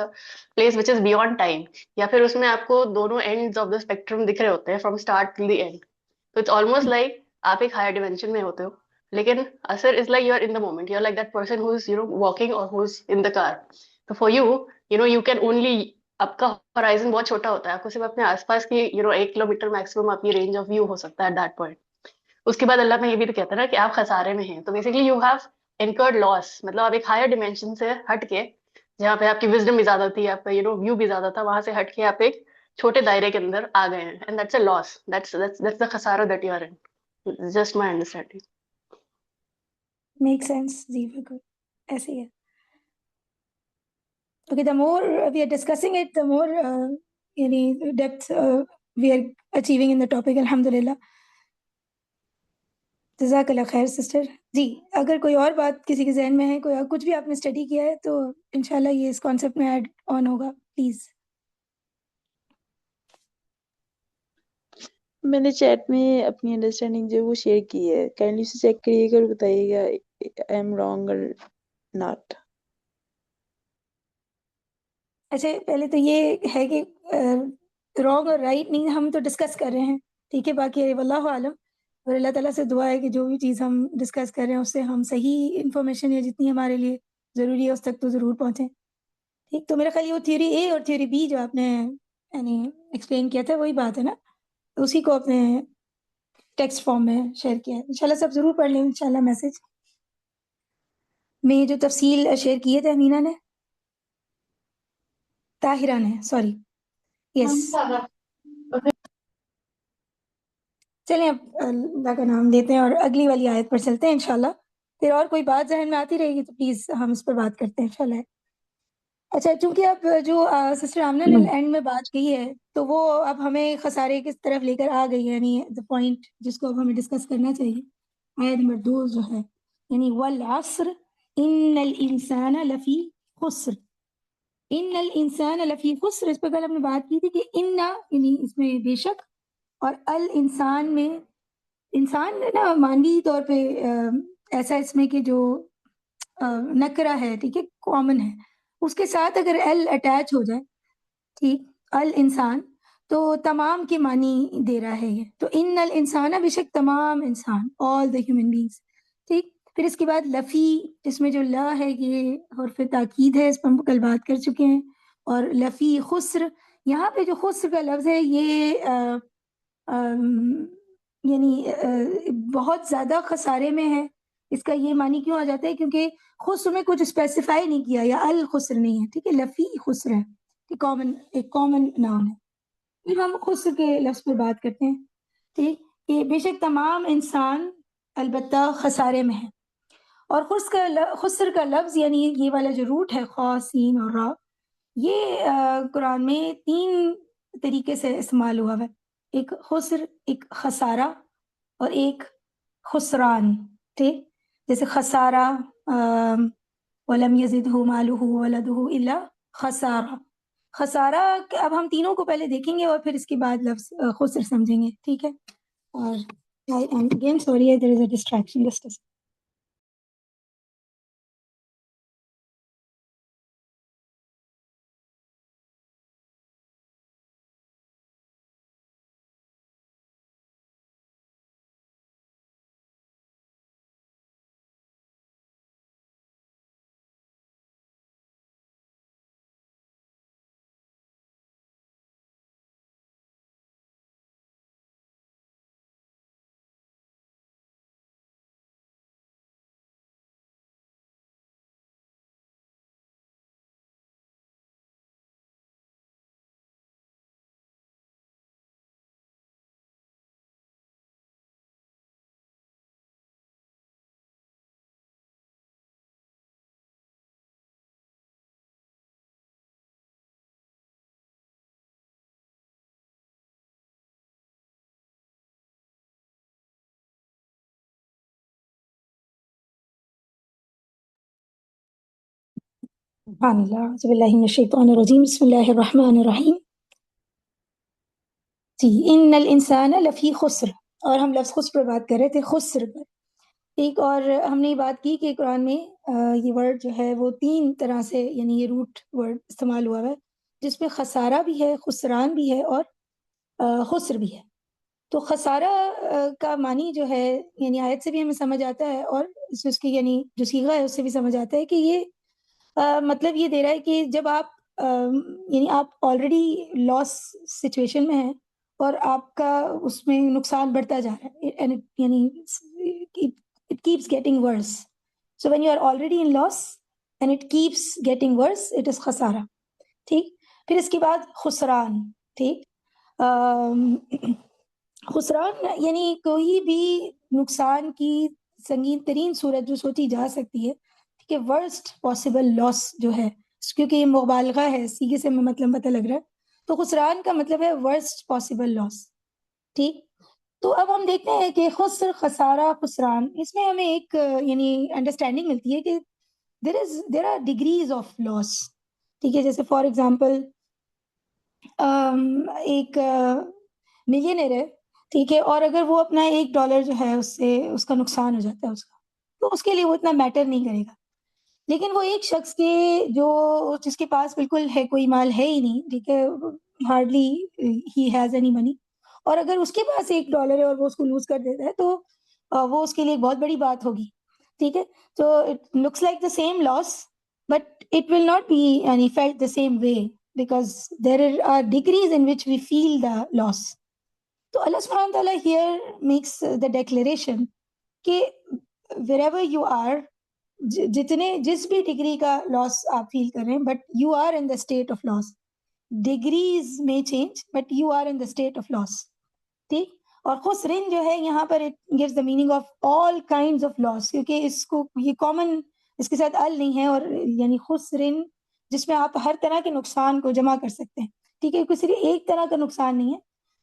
place which is beyond time, یا پھر اس میں آپ کو دونوں اینڈز آف دا اسپیکٹرم دکھ رہے ہوتے ہیں from start till the end. تو اٹس آلموسٹ لائک آپ ایک ہائر ڈیمینشن میں ہوتے ہو, لیکن اثر is like you are in the moment, you are like that person who is walking اور ہو از ان دا کار. تو فار یو کین اونلی, آپ کا ہورائزن بہت چھوٹا ہوتا ہے, آپ کو صرف اپنے آس پاس کی 1 کلومیٹر میکسیمم آپ کی رینج آف ویو ہو سکتا ہے ایٹ دیٹ پوائنٹ. اس کے بعد اللہ میں یہ بھی تو کہتا ہے نا کہ آپ خسارے میں ہیں. تو بیسکلی یو ہیو انکرڈ لاس, مطلب آپ ایک ہائر ڈیمینشن سے ہٹ کے, جہاں پہ آپ کی وزڈم بھی زیادہ تھی, آپ کا ویو بھی زیادہ تھا, وہاں سے ہٹ کے آپ ایک چھوٹے دائرے کے اندر آ گئے ہیں. And that's a loss, that's the خسارہ that you are in. Just my understanding. Make sense. جی بالکل ایسے ہی ہے. Okay, the more we are discussing it, the more depth we are achieving in the topic. Alhamdulillah. جزاک اللہ خیر sister. جی اگر کوئی اور بات کسی کے ذہن میں ہے, کوئی کچھ بھی آپ نے اسٹڈی کیا ہے تو انشاءاللہ یہ اس کانسیپٹ میں ایڈ آن ہوگا, پلیز. میں نے چیٹ میں اپنی انڈرسٹینڈنگ جو وہ شیئر کی ہے, کائنڈلی اسے چیک کریے گا اور بتائیے گا آئی ایم رانگ اور ناٹ. اچھا پہلے تو یہ ہے کہ رانگ اور رائٹ نہیں, ہم تو ڈسکس کر رہے ہیں, ٹھیک ہے. باقی واللہ عالم, اور اللہ تعالیٰ سے دعا ہے کہ جو بھی چیز ہم ڈسکس کر رہے ہیں اس سے ہم صحیح انفارمیشن یا جتنی ہمارے لیے ضروری ہے اس تک تو ضرور پہنچیں. ٹھیک, تو میرا خیال یہ وہ تھیوری اے اور تھیوری بی جو آپ نے یعنی ایکسپلین کیا تھا وہی بات ہے نا, اسی کو آپ نے ٹیکسٹ فارم میں شیئر کیا ہے. انشاءاللہ سب ضرور پڑھ لیں انشاءاللہ. میسج میں جو تفصیل شیئر کیے تھے امینہ نے, طاہرہ نے, سوری, یس. چلیں اب اللہ کا نام لیتے ہیں اور اگلی والی آیت پر چلتے ہیں انشاءاللہ. پھر اور کوئی بات ذہن میں آتی رہے گی تو پلیز ہم اس پر بات کرتے ہیں انشاءاللہ. اچھا, چونکہ اب جو سسٹر آمنہ نے اینڈ میں بات کہی ہے تو وہ اب ہمیں خسارے کس طرف لے کر آ گئی ہے, یعنی دا پوائنٹ جس کو اب ہمیں ڈسکس کرنا چاہیے. آیت نمبر 2 جو ہے, یعنی والعصر ان الانسان لفی خسر. ان الانسان لفی خسر, اس پہ کل ہم نے بات کی تھی کہ ان یعنی اس میں بے شک, اور الانسان میں انسان نا مانوی طور پہ ایسا اس میں کہ جو نکرہ ہے, ٹھیک ہے, کامن ہے, اس کے ساتھ اگر ال اٹیچ ہو جائے, ٹھیک, الانسان, تو تمام کے معنی دے رہا ہے یہ. تو ان الانسان بے شک تمام انسان, all the human beings, ٹھیک. پھر اس کے بعد لفی, جس میں جو لا ہے یہ حرف تاکید ہے, اس پر ہم کل بات کر چکے ہیں. اور لفی خسر, یہاں پہ جو خسر کا لفظ ہے یہ یعنی بہت زیادہ خسارے میں ہے. اس کا یہ معنی کیوں آ جاتا ہے, کیونکہ خسر میں کچھ اسپیسیفائی نہیں کیا, یا الخسر نہیں ہے, ٹھیک ہے, لفی خسر ہے, ایک کامن نام ہے. پھر ہم خسر کے لفظ پر بات کرتے ہیں, ٹھیک, کہ بے شک تمام انسان البتہ خسارے میں ہے. اور خسر کا لفظ یعنی یہ والا جو روٹ ہے خا سین اور را، یہ قرآن میں 3 طریقے سے استعمال ہوا ہے، ایک خسر، ایک خسارہ اور ایک خسران. ٹھیک، جیسے خسارہ وَلَمْ يَزِدْهُ مَالُهُ وَلَدُهُ إِلَّا خسارہ. خسارہ اب ہم تینوں کو پہلے دیکھیں گے اور پھر اس کے بعد لفظ خسر سمجھیں گے. ٹھیک ہے. اور again sorry there is a distraction, just a second. سبحان اللہ، اعوذ باللہ من الشیطان الرجیم، بسم اللہ الرحمن الرحیم. جی، ان الانسان لفی خسر، اور ہم لفظ خسر پر بات کر رہے تھے، خسر پر. ایک اور ہم نے بات کی کہ قرآن میں یہ ورڈ جو ہے وہ 3 طرح سے، یعنی یہ روٹ ورڈ استعمال ہوا ہے، جس میں خسارہ بھی ہے، خسران بھی ہے اور خسر بھی ہے. تو خسارہ کا معنی جو ہے یعنی آیت سے بھی ہمیں سمجھ آتا ہے، اور اس کی یعنی جو صیغہ ہے اس سے بھی سمجھ آتا ہے کہ یہ مطلب یہ دے رہا ہے کہ جب آپ یعنی آپ آلریڈی لاس سچویشن میں ہیں اور آپ کا اس میں نقصان بڑھتا جا رہا ہے، یعنی it keeps getting worse. So when you are already in loss and it keeps getting worse, it is خسارہ. ٹھیک. پھر اس کے بعد خسران. ٹھیک. خسران یعنی کوئی بھی نقصان کی سنگین ترین صورت جو سوچی جا سکتی ہے کہ ورسٹ پاسبل لاس جو ہے، کیونکہ یہ مبالغہ ہے، سیگے سے مطلب پتہ لگ رہا ہے. تو خسران کا مطلب ہے ورسٹ پاسبل لاس. ٹھیک. تو اب ہم دیکھتے ہیں کہ خسر، خسارہ، خسران، اس میں ہمیں ایک یعنی انڈرسٹینڈنگ ملتی ہے کہ دیر آر ڈگریز آف لاس. ٹھیک ہے. جیسے فار ایگزامپل ایک ملینئر ہے، ٹھیک ہے، اور اگر وہ اپنا $1 جو ہے اس سے اس کا نقصان ہو جاتا ہے اس کا، تو اس کے لیے وہ اتنا میٹر نہیں کرے گا. لیکن وہ ایک شخص کے جس کے پاس بالکل ہے کوئی مال ہے ہی نہیں، ٹھیک ہے، hardly he has any money, اور اگر اس کے پاس $1 ہے اور وہ اس کو لوز کر دیتا ہے تو وہ اس کے لیے ایک بہت بڑی بات ہوگی. ٹھیک ہے. تو it looks like the same loss but it will not be any felt the same way because there are degrees in which we feel the loss. تو اللہ سبحانہ تعالیٰ ہیئر میکس دا ڈیکلیریشن کہ wherever you are، جس بھی degree کا لاس آپ فیل کر رہے ہیں، but you are in the state of loss. Degrees میں change but you are in the state of loss. ٹھیک. اور خسرن جو ہے یہاں پر it gives the meaning of all kinds of loss, کیونکہ اس کو یہ کامن اس کے ساتھ ال نہیں ہے، اور یعنی خسرن جس میں آپ ہر طرح کے نقصان کو جمع کر سکتے ہیں. ٹھیک ہے. کوئی صرف ایک طرح کا نقصان نہیں ہے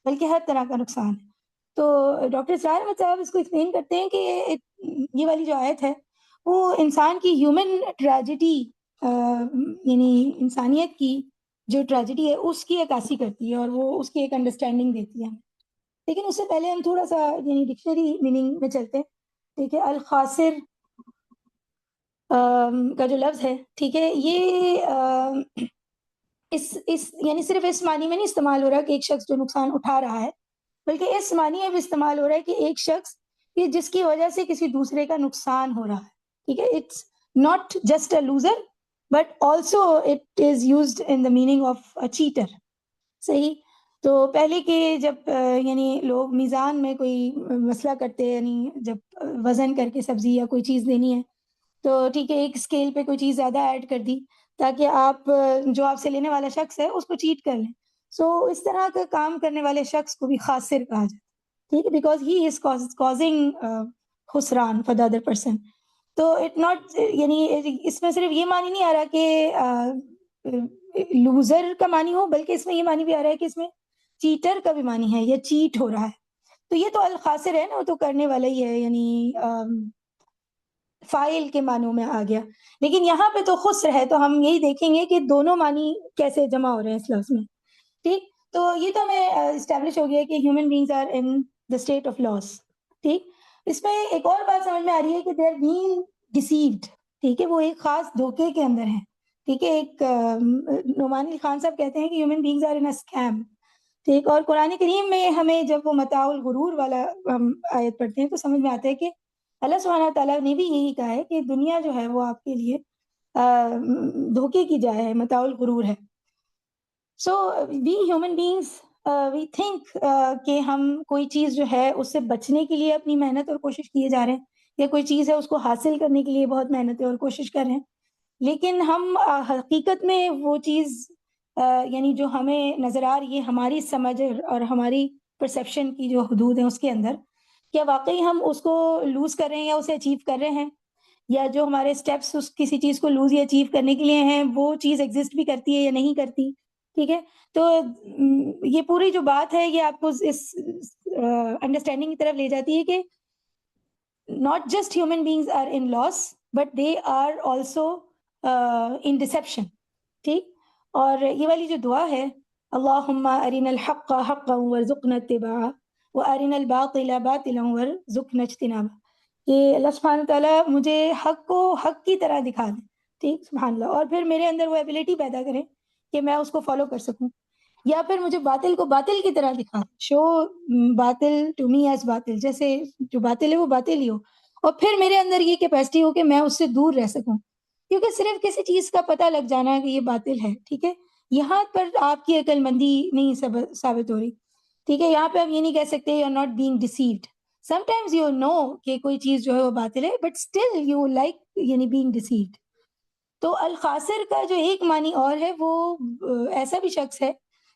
بلکہ ہر طرح کا نقصان ہے. تو ڈاکٹر اسرار احمد صاحب اس کو ایکسپلین کرتے ہیں کہ یہ والی جو آیت ہے وہ انسان کی ہیومن ٹریجڈی، یعنی انسانیت کی جو ٹریجڈی ہے اس کی عکاسی کرتی ہے، اور وہ اس کی ایک انڈرسٹینڈنگ دیتی ہے. لیکن اس سے پہلے ہم تھوڑا سا یعنی ڈکشنری میننگ میں چلتے ہیں. ٹھیک ہے. الخاسر کا جو لفظ ہے، ٹھیک ہے، یہ اس یعنی صرف اس معنی میں نہیں استعمال ہو رہا کہ ایک شخص جو نقصان اٹھا رہا ہے، بلکہ اس معنی میں بھی استعمال ہو رہا ہے کہ ایک شخص کہ جس کی وجہ سے کسی دوسرے کا نقصان ہو رہا ہے. ٹھیک ہے. It's not just a loser but also it is used in the meaning of a cheater. صحیح. تو پہلے کے جب یعنی لوگ میزان میں کوئی مسئلہ کرتے، یعنی جب وزن کر کے سبزی یا کوئی چیز دینی ہے تو ٹھیک ہے ایک اسکیل پہ کوئی چیز زیادہ ایڈ کر دی تاکہ آپ جو آپ سے لینے والا شخص ہے اس کو چیٹ کر لیں. سو اس طرح کا کام کرنے والے شخص کو بھی خاسر کہا جاتا ہے. ٹھیک ہے. بیکاز ہی از کازنگ خسران فار دا ادر پرسن. تو اٹ ناٹ یعنی اس میں صرف یہ معنی نہیں آ رہا کہ لوزر کا معنی ہو، بلکہ اس میں یہ معنی بھی آ رہا ہے کہ اس میں چیٹر کا بھی معنی ہے یا چیٹ ہو رہا ہے. تو یہ تو الخاسر ہے نا، وہ تو کرنے والا ہی ہے، یعنی فائل کے معنوں میں آ گیا. لیکن یہاں پہ تو خسر ہے، تو ہم یہی دیکھیں گے کہ دونوں معنی کیسے جمع ہو رہے ہیں اس لفظ میں. ٹھیک، تو یہ تو ہمیں اسٹیبلش ہو گیا کہ human beings are in the state of loss. ٹھیک، اس میں ایک اور بات سمجھ میں آ رہی ہے کہ دے آر بینگ ڈیسیوڈ. ٹھیک ہے، وہ ایک خاص دھوکے کے اندر ہیں. ٹھیک ہے، ایک نعمان علی خان صاحب کہتے ہیں کہ human beings are in scheme. ٹھیک، اور قرآن کریم میں ہمیں جب وہ متاع الغرور والا ہم آیت پڑھتے ہیں تو سمجھ میں آتا ہے کہ اللہ سبحانہ تعالیٰ نے بھی یہی کہا ہے کہ دنیا جو ہے وہ آپ کے لیے دھوکے کی جائے ہے، متاع الغرور ہے. So we human beings we think کہ ہم کوئی چیز جو ہے اس سے بچنے کے لیے اپنی محنت اور کوشش کیے جا رہے ہیں، یا کوئی چیز ہے اس کو حاصل کرنے کے لیے بہت محنت اور کوشش کر رہے ہیں، لیکن ہم حقیقت میں وہ چیز یعنی جو ہمیں نظر آ رہی ہے ہماری سمجھ اور ہماری پرسیپشن کی جو حدود ہیں اس کے اندر، کیا واقعی ہم اس کو لوز کر رہے ہیں یا اسے اچیو کر رہے ہیں، یا جو ہمارے اسٹیپس اس کسی چیز کو لوز یا اچیو کرنے کے لیے ہیں وہ چیز ایگزسٹ بھی کرتی ہے یا نہیں کرتی. ٹھیک ہے، تو یہ پوری جو بات ہے یہ آپ کو اس انڈرسٹینڈنگ کی طرف لے جاتی ہے کہ not just human beings are in loss but they are also in deception. ٹھیک، اور یہ والی جو دعا ہے اللہم ارنا الحق حقا وارزقنا اتباعہ وارنا الباطل باطلا وارزقنا اجتنابہ، کہ اللہ سبحانہ تعالیٰ مجھے حق کو حق کی طرح دکھا دیں. ٹھیک، سبحان اللہ، اور پھر میرے اندر وہ ایبلٹی پیدا کریں کہ میں اس کو فالو کر سکوں، یا پھر مجھے باطل کو باطل کی طرح دکھا، شو باطل ٹو می ایز باطل، جیسے جو باطل ہے وہ باطل ہی ہو، اور پھر میرے اندر یہ کیپیسٹی ہو کہ میں اس سے دور رہ سکوں. کیونکہ صرف کسی چیز کا پتہ لگ جانا ہے کہ یہ باطل ہے، ٹھیک ہے، یہاں پر آپ کی عقل مندی نہیں ثابت ہو رہی. ٹھیک ہے، یہاں پہ آپ یہ نہیں کہہ سکتے you are not being deceived. Sometimes you know کہ کوئی چیز جو ہے وہ باطل ہے بٹ اسٹل یو لائک یعنی بینگ ڈیسیوڈ. تو الخاسر کا جو ایک معنی اور ہے وہ ایسا بھی شخص ہے،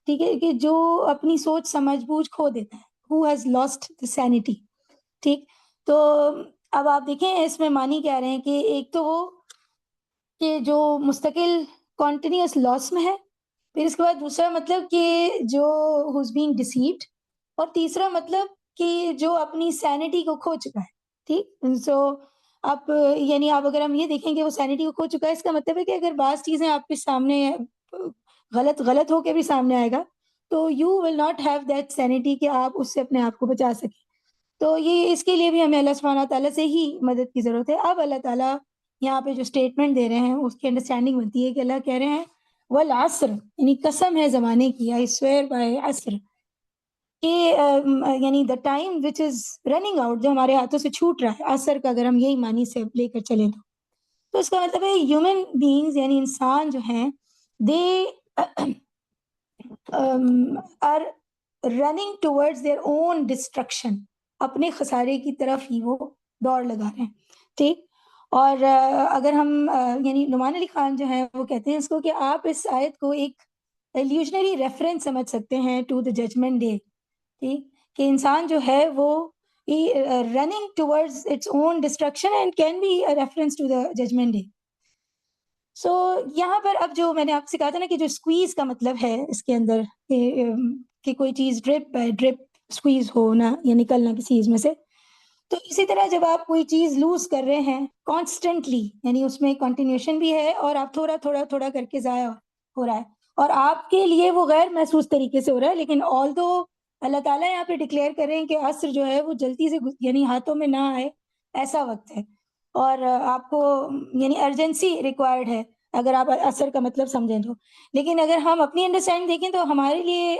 ٹھیک ہے، کہ جو اپنی سوچ سمجھ بوجھ کھو دیتا ہے، who has lost the sanity. ٹھیک، تو اب آپ دیکھیں اس میں معنی کیا رہے ہیں کہ ایک تو وہ کہ جو مستقل کنٹینیوس لاس میں ہے، پھر اس کے بعد دوسرا مطلب کہ جو who's being deceived، اور تیسرا مطلب کہ جو اپنی سینٹی کو کھو چکا ہے. ٹھیک، سو آپ یعنی آپ اگر ہم یہ دیکھیں کہ وہ سینٹی کو کھو چکا ہے، اس کا مطلب ہے کہ اگر بعض چیزیں آپ کے سامنے غلط ہو کے بھی سامنے آئے گا تو you will not have that centi کہ آپ اس سے اپنے آپ کو بچا سکیں. تو یہ اس کے لیے بھی ہمیں اللہ سبحانہ تعالیٰ سے ہی مدد کی ضرورت ہے. اب اللہ تعالیٰ یہاں پہ جو اسٹیٹمنٹ دے رہے ہیں اس کی انڈرسٹینڈنگ بنتی ہے کہ اللہ کہہ رہے ہیں والعصر، یعنی قسم ہے زمانے کی، I swear by عصر، کہ یعنی the time which is running out, جو ہمارے ہاتھوں سے چھوٹ رہا ہے. عصر کا اگر ہم یہی معنی سے لے کر چلیں تو اس کا مطلب ہے ہیومن بینگز یعنی انسان جو ہیں they are running towards their own destruction, اپنے خسارے کی طرف ہی وہ دوڑ لگا رہے ہیں. ٹھیک، اور اگر ہم یعنی نعمان علی خان جو ہیں وہ کہتے ہیں اس کو کہ آپ اس آیت کو ایک ایلیوشنری ریفرنس سمجھ سکتے ہیں ٹو دا ججمنٹ ڈے. ٹھیک، کہ انسان جو ہے وہ running towards its own destruction and can be a reference to the judgment day. So یہاں پر اب جو میں نے آپ سے کہا تھا نا کہ جو اسکویز کا مطلب ہے اس کے اندر کہ کوئی چیز ڈرپ بائی ڈرپ اسکویز ہونا یا نکلنا کسی چیز میں سے، تو اسی طرح جب آپ کوئی چیز لوز کر رہے ہیں کانسٹنٹلی، یعنی اس میں کنٹینیوشن بھی ہے اور آپ تھوڑا تھوڑا تھوڑا کر کے ضائع ہو رہا ہے، اور آپ کے لیے وہ غیر محسوس طریقے سے ہو رہا ہے، لیکن آلدو اللہ تعالیٰ یہاں پہ ڈکلیئر کر رہے ہیں کہ عصر جو ہے وہ جلدی سے یعنی ہاتھوں میں نہ آئے ایسا وقت ہے، اور آپ کو یعنی ارجنسی ریکوائرڈ ہے اگر آپ عصر کا مطلب سمجھیں تو. لیکن اگر ہم اپنی انڈرسٹینڈ دیکھیں تو ہمارے لیے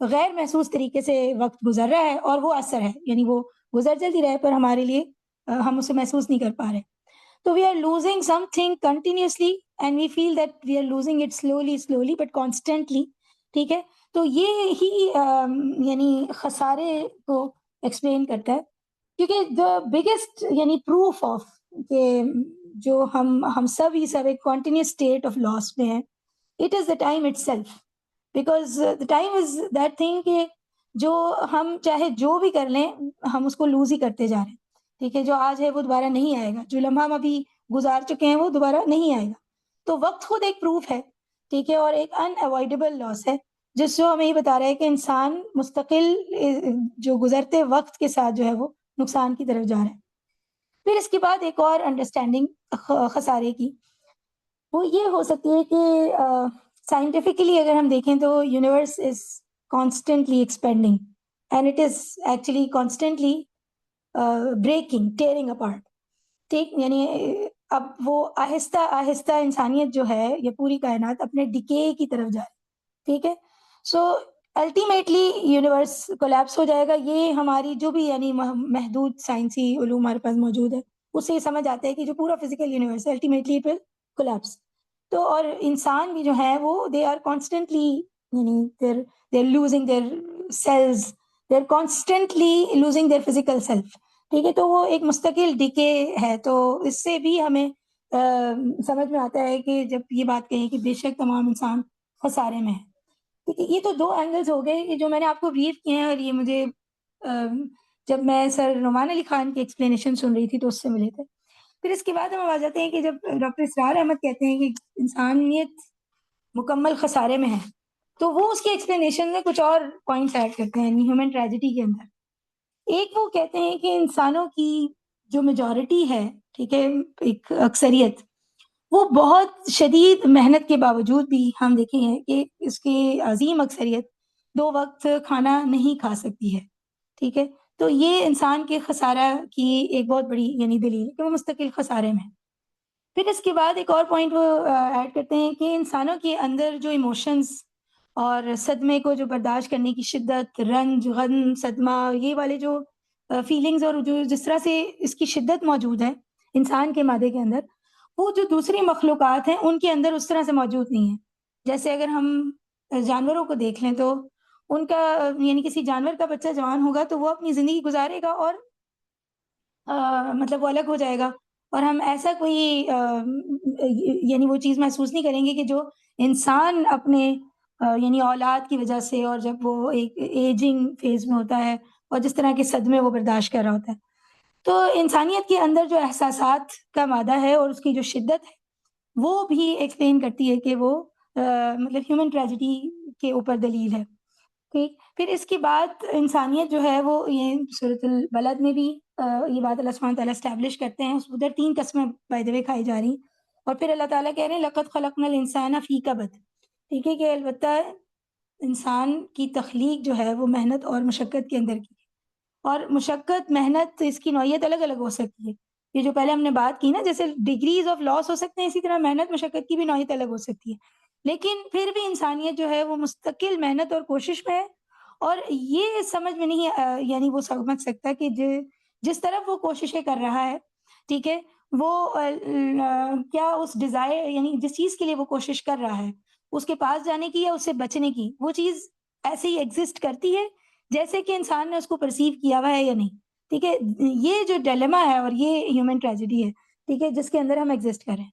غیر محسوس طریقے سے وقت گزر رہا ہے اور وہ عصر ہے، یعنی وہ گزر جلدی رہے پر ہمارے لیے ہم اسے محسوس نہیں کر پا رہے. تو we are losing something continuously and we feel that we are losing it slowly but constantly. ٹھیک ہے، تو یہ ہی یعنی خسارے کو ایکسپلین کرتا ہے، کیونکہ دا بگیسٹ یعنی پروف آف کہ جو ہم سب ہی سب ایک کنٹینیوس اسٹیٹ آف لاس میں ہیں، it is the time it self, because the time is that thing کہ جو ہم چاہے جو بھی کر لیں ہم اس کو لوز ہی کرتے جا رہے ہیں. ٹھیک ہے، جو آج ہے وہ دوبارہ نہیں آئے گا، جو لمحہ ہم ابھی گزار چکے ہیں وہ دوبارہ نہیں آئے گا. تو وقت خود ایک پروف ہے، ٹھیک ہے، اور ایک ان اوائڈیبل لاس ہے، جس جو ہمیں یہ بتا رہا ہے کہ انسان مستقل جو گزرتے وقت کے ساتھ جو ہے وہ نقصان کی طرف جا رہا ہے. پھر اس کے بعد ایک اور انڈرسٹینڈنگ خسارے کی وہ یہ ہو سکتی ہے کہ سائنٹیفکلی اگر ہم دیکھیں تو universe is constantly expanding and it is actually constantly breaking tearing apart. ٹھیک، یعنی اب وہ آہستہ آہستہ انسانیت جو ہے یہ پوری کائنات اپنے ڈکے کی طرف جا رہی ہے. ٹھیک ہے، سو الٹیمیٹلی یونیورس کولیپس ہو جائے گا. یہ ہماری جو بھی یعنی محدود سائنسی علوم ہمارے پاس موجود ہے اس سے یہ سمجھ آتا ہے کہ جو پورا فزیکل یونیورس ہے الٹیمیٹلی اٹ ول کولیپس. تو اور انسان بھی جو ہے وہ دے آر کانسٹنٹلی یعنی they're losing their cells, they're constantly losing their physical self. ٹھیک ہے، تو وہ ایک مستقل ڈکے ہے. تو اس سے بھی ہمیں سمجھ میں آتا ہے کہ جب یہ بات کہی کہ بے شک تمام انسان خسارے میں ہے. ٹھیک ہے، یہ تو دو اینگلز ہو گئے کہ جو میں نے آپ کو بریف کیے ہیں، اور یہ مجھے جب میں سر نعمان علی خان کی ایکسپلینیشن سن رہی تھی تو اس سے ملے تھے. پھر اس کے بعد ہم آ جاتے ہیں کہ جب ڈاکٹر اسرار احمد کہتے ہیں کہ انسانیت مکمل خسارے میں ہے تو وہ اس کی ایکسپلینیشن میں کچھ اور پوائنٹس ایڈ کرتے ہیں ہیومن ٹریجڈی کے اندر. ایک وہ کہتے ہیں کہ انسانوں کی جو میجورٹی ہے، ٹھیک ہے، ایک اکثریت، وہ بہت شدید محنت کے باوجود بھی ہم دیکھیں ہیں کہ اس کی عظیم اکثریت 2 وقت کھانا نہیں کھا سکتی ہے. ٹھیک ہے، تو یہ انسان کے خسارہ کی ایک بہت بڑی یعنی دلیل ہے کہ وہ مستقل خسارے میں ہے. پھر اس کے بعد ایک اور پوائنٹ وہ ایڈ کرتے ہیں کہ انسانوں کے اندر جو ایموشنز اور صدمے کو جو برداشت کرنے کی شدت، رنج، غم، صدمہ، یہ والے جو فیلنگز اور جو جس طرح سے اس کی شدت موجود ہے انسان کے مادے کے اندر، وہ جو دوسری مخلوقات ہیں ان کے اندر اس طرح سے موجود نہیں ہے. جیسے اگر ہم جانوروں کو دیکھ لیں تو ان کا یعنی کسی جانور کا بچہ جوان ہوگا تو وہ اپنی زندگی گزارے گا اور مطلب وہ الگ ہو جائے گا، اور ہم ایسا کوئی یعنی وہ چیز محسوس نہیں کریں گے کہ جو انسان اپنے یعنی اولاد کی وجہ سے اور جب وہ ایک ایجنگ فیز میں ہوتا ہے اور جس طرح کے صدمے وہ برداشت کر رہا ہوتا ہے. تو انسانیت کے اندر جو احساسات کا مادہ ہے اور اس کی جو شدت ہے وہ بھی ایکسپلین کرتی ہے کہ وہ مطلب ہیومن ٹریجڈی کے اوپر دلیل ہے. ٹھیک، پھر اس کے بعد انسانیت جو ہے وہ یہ سورۃ البلد میں بھی یہ بات اللہ سبحانہ تعالیٰ اسٹیبلش کرتے ہیں. اس ادھر 3 قسمیں بائی دی وے کھائی جا رہی ہیں، اور پھر اللہ تعالیٰ کہہ رہے ہیں لقد خلقنا الانسان فی کبد. ٹھیک ہے، کہ البتہ انسان کی تخلیق جو ہے وہ محنت اور مشقت کے اندر کی ہے، اور مشقت محنت اس کی نوعیت الگ الگ ہو سکتی ہے. یہ جو پہلے ہم نے بات کی نا، جیسے ڈگریز آف لاس ہو سکتے ہیں، اسی طرح محنت مشقت کی بھی نوعیت الگ ہو سکتی ہے. لیکن پھر بھی انسانیت جو ہے وہ مستقل محنت اور کوشش میں ہے، اور یہ سمجھ میں نہیں یعنی وہ سمجھ سکتا کہ جس طرف وہ کوششیں کر رہا ہے، ٹھیک ہے، وہ کیا اس ڈیزائر یعنی جس چیز کے لیے وہ کوشش کر رہا ہے اس کے پاس جانے کی یا اس سے بچنے کی، وہ چیز ایسے ہی ایگزسٹ کرتی ہے جیسے کہ انسان نے اس کو پرسیو کیا ہوا ہے یا نہیں. ٹھیک ہے، یہ جو ڈیلیما ہے اور یہ ہیومن ٹریجڈی ہے، ٹھیک ہے، جس کے اندر ہم ایگزسٹ کر رہے ہیں.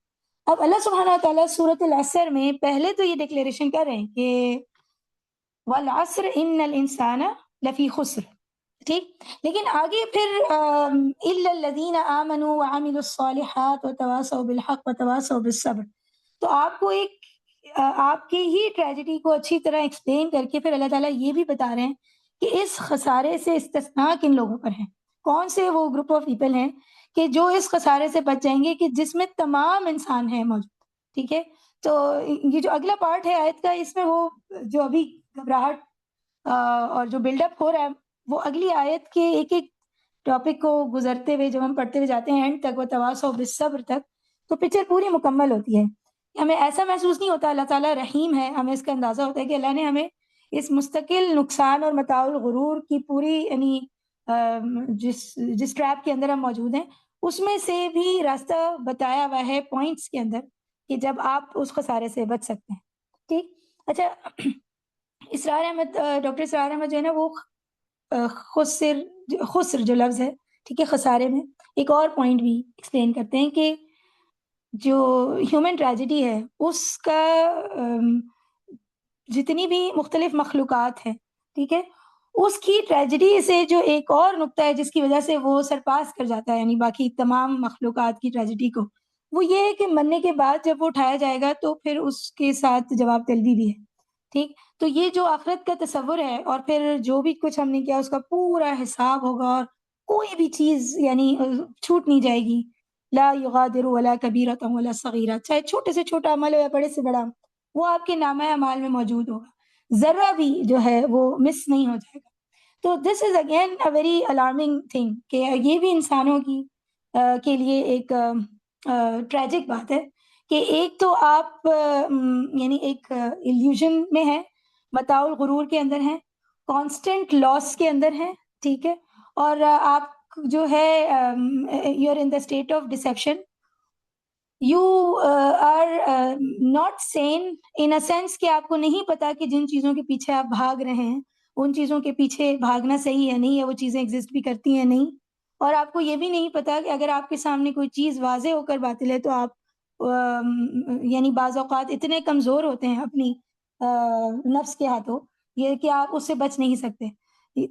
اب اللہ سبحانہ تعالیٰ سورۃ العصر میں پہلے تو یہ ڈکلیریشن کر رہے ہیں کہ والعصر ان الانسان لفی خسر. ٹھیک، لیکن آگے پھر الا الذین آمنوا وعملوا الصالحات وتواصوا بالحق وتواصوا بالصبر. تو آپ کو ایک آپ کی ہی ٹریجڈی کو اچھی طرح ایکسپلین کر کے پھر اللہ تعالیٰ یہ بھی بتا رہے ہیں کہ اس خسارے سے استثناء کن لوگوں پر ہیں، کون سے وہ گروپ آف پیپل ہیں کہ جو اس خسارے سے بچ جائیں گے کہ جس میں تمام انسان ہیں موجود. ٹھیک ہے، تو یہ جو اگلا پارٹ ہے آیت کا، اس میں وہ جو ابھی گھبراہٹ اور جو بلڈ اپ ہو رہا ہے وہ اگلی آیت کے ایک ایک ٹاپک کو گزرتے ہوئے جب ہم پڑھتے ہوئے جاتے ہیں اینڈ تک، وہ تواصوا بالصبر تک، تو پکچر پوری مکمل ہوتی ہے. ہمیں ایسا محسوس نہیں ہوتا اللہ تعالیٰ رحیم ہے، ہمیں اس کا اندازہ ہوتا ہے کہ اللہ نے ہمیں اس مستقل نقصان اور متاع الغرور کی پوری یعنی جس ٹریپ کے اندر ہم موجود ہیں اس میں سے بھی راستہ بتایا ہوا ہے پوائنٹس کے اندر کہ جب آپ اس خسارے سے بچ سکتے ہیں. ٹھیک، اچھا، اسرار احمد ڈاکٹر اسرار احمد جو ہے نا وہ خسر جو لفظ ہے، ٹھیک ہے، خسارے میں ایک اور پوائنٹ بھی ایکسپلین کرتے ہیں کہ جو ہیومن ٹریجڈی ہے اس کا جتنی بھی مختلف مخلوقات ہیں، ٹھیک ہے، اس کی ٹریجڈی سے جو ایک اور نقطہ ہے جس کی وجہ سے وہ سرپاس کر جاتا ہے یعنی باقی تمام مخلوقات کی ٹریجڈی کو، وہ یہ ہے کہ مرنے کے بعد جب وہ اٹھایا جائے گا تو پھر اس کے ساتھ جواب طلبی بھی ہے. ٹھیک، تو یہ جو آخرت کا تصور ہے اور پھر جو بھی کچھ ہم نے کیا اس کا پورا حساب ہوگا اور کوئی بھی چیز یعنی چھوٹ نہیں جائے گی. لا یغادر ولا کبیرۃ ولا صغیرہ، چاہے چھوٹے سے چھوٹا عمل ہو یا بڑے سے بڑا، وہ آپ کے نامہ اعمال میں موجود ہوگا، ذرہ بھی جو ہے وہ مس نہیں ہو جائے گا. تو this is again a very alarming thing کہ یہ بھی انسانوں کی کے لیے ایک ٹریجک بات ہے کہ ایک تو آپ یعنی ایک ایلیوژن میں ہیں، متاع الغرور کے اندر ہیں، کانسٹنٹ لاس کے اندر ہیں. ٹھیک ہے، اور آپ جو ہے you are in the state of deception. You are not seen in a sense کہ آپ کو نہیں پتا کہ جن چیزوں کے پیچھے آپ بھاگ رہے ہیں ان چیزوں کے پیچھے بھاگنا صحیح ہے نہیں ہے، وہ چیزیں ایگزسٹ بھی کرتی ہیں نہیں. اور آپ کو یہ بھی نہیں پتا کہ اگر آپ کے سامنے کوئی چیز واضح ہو کر باطل ہے تو آپ یعنی بعض اوقات اتنے کمزور ہوتے ہیں اپنی نفس کے ہاتھوں یہ کہ آپ اس سے بچ نہیں سکتے.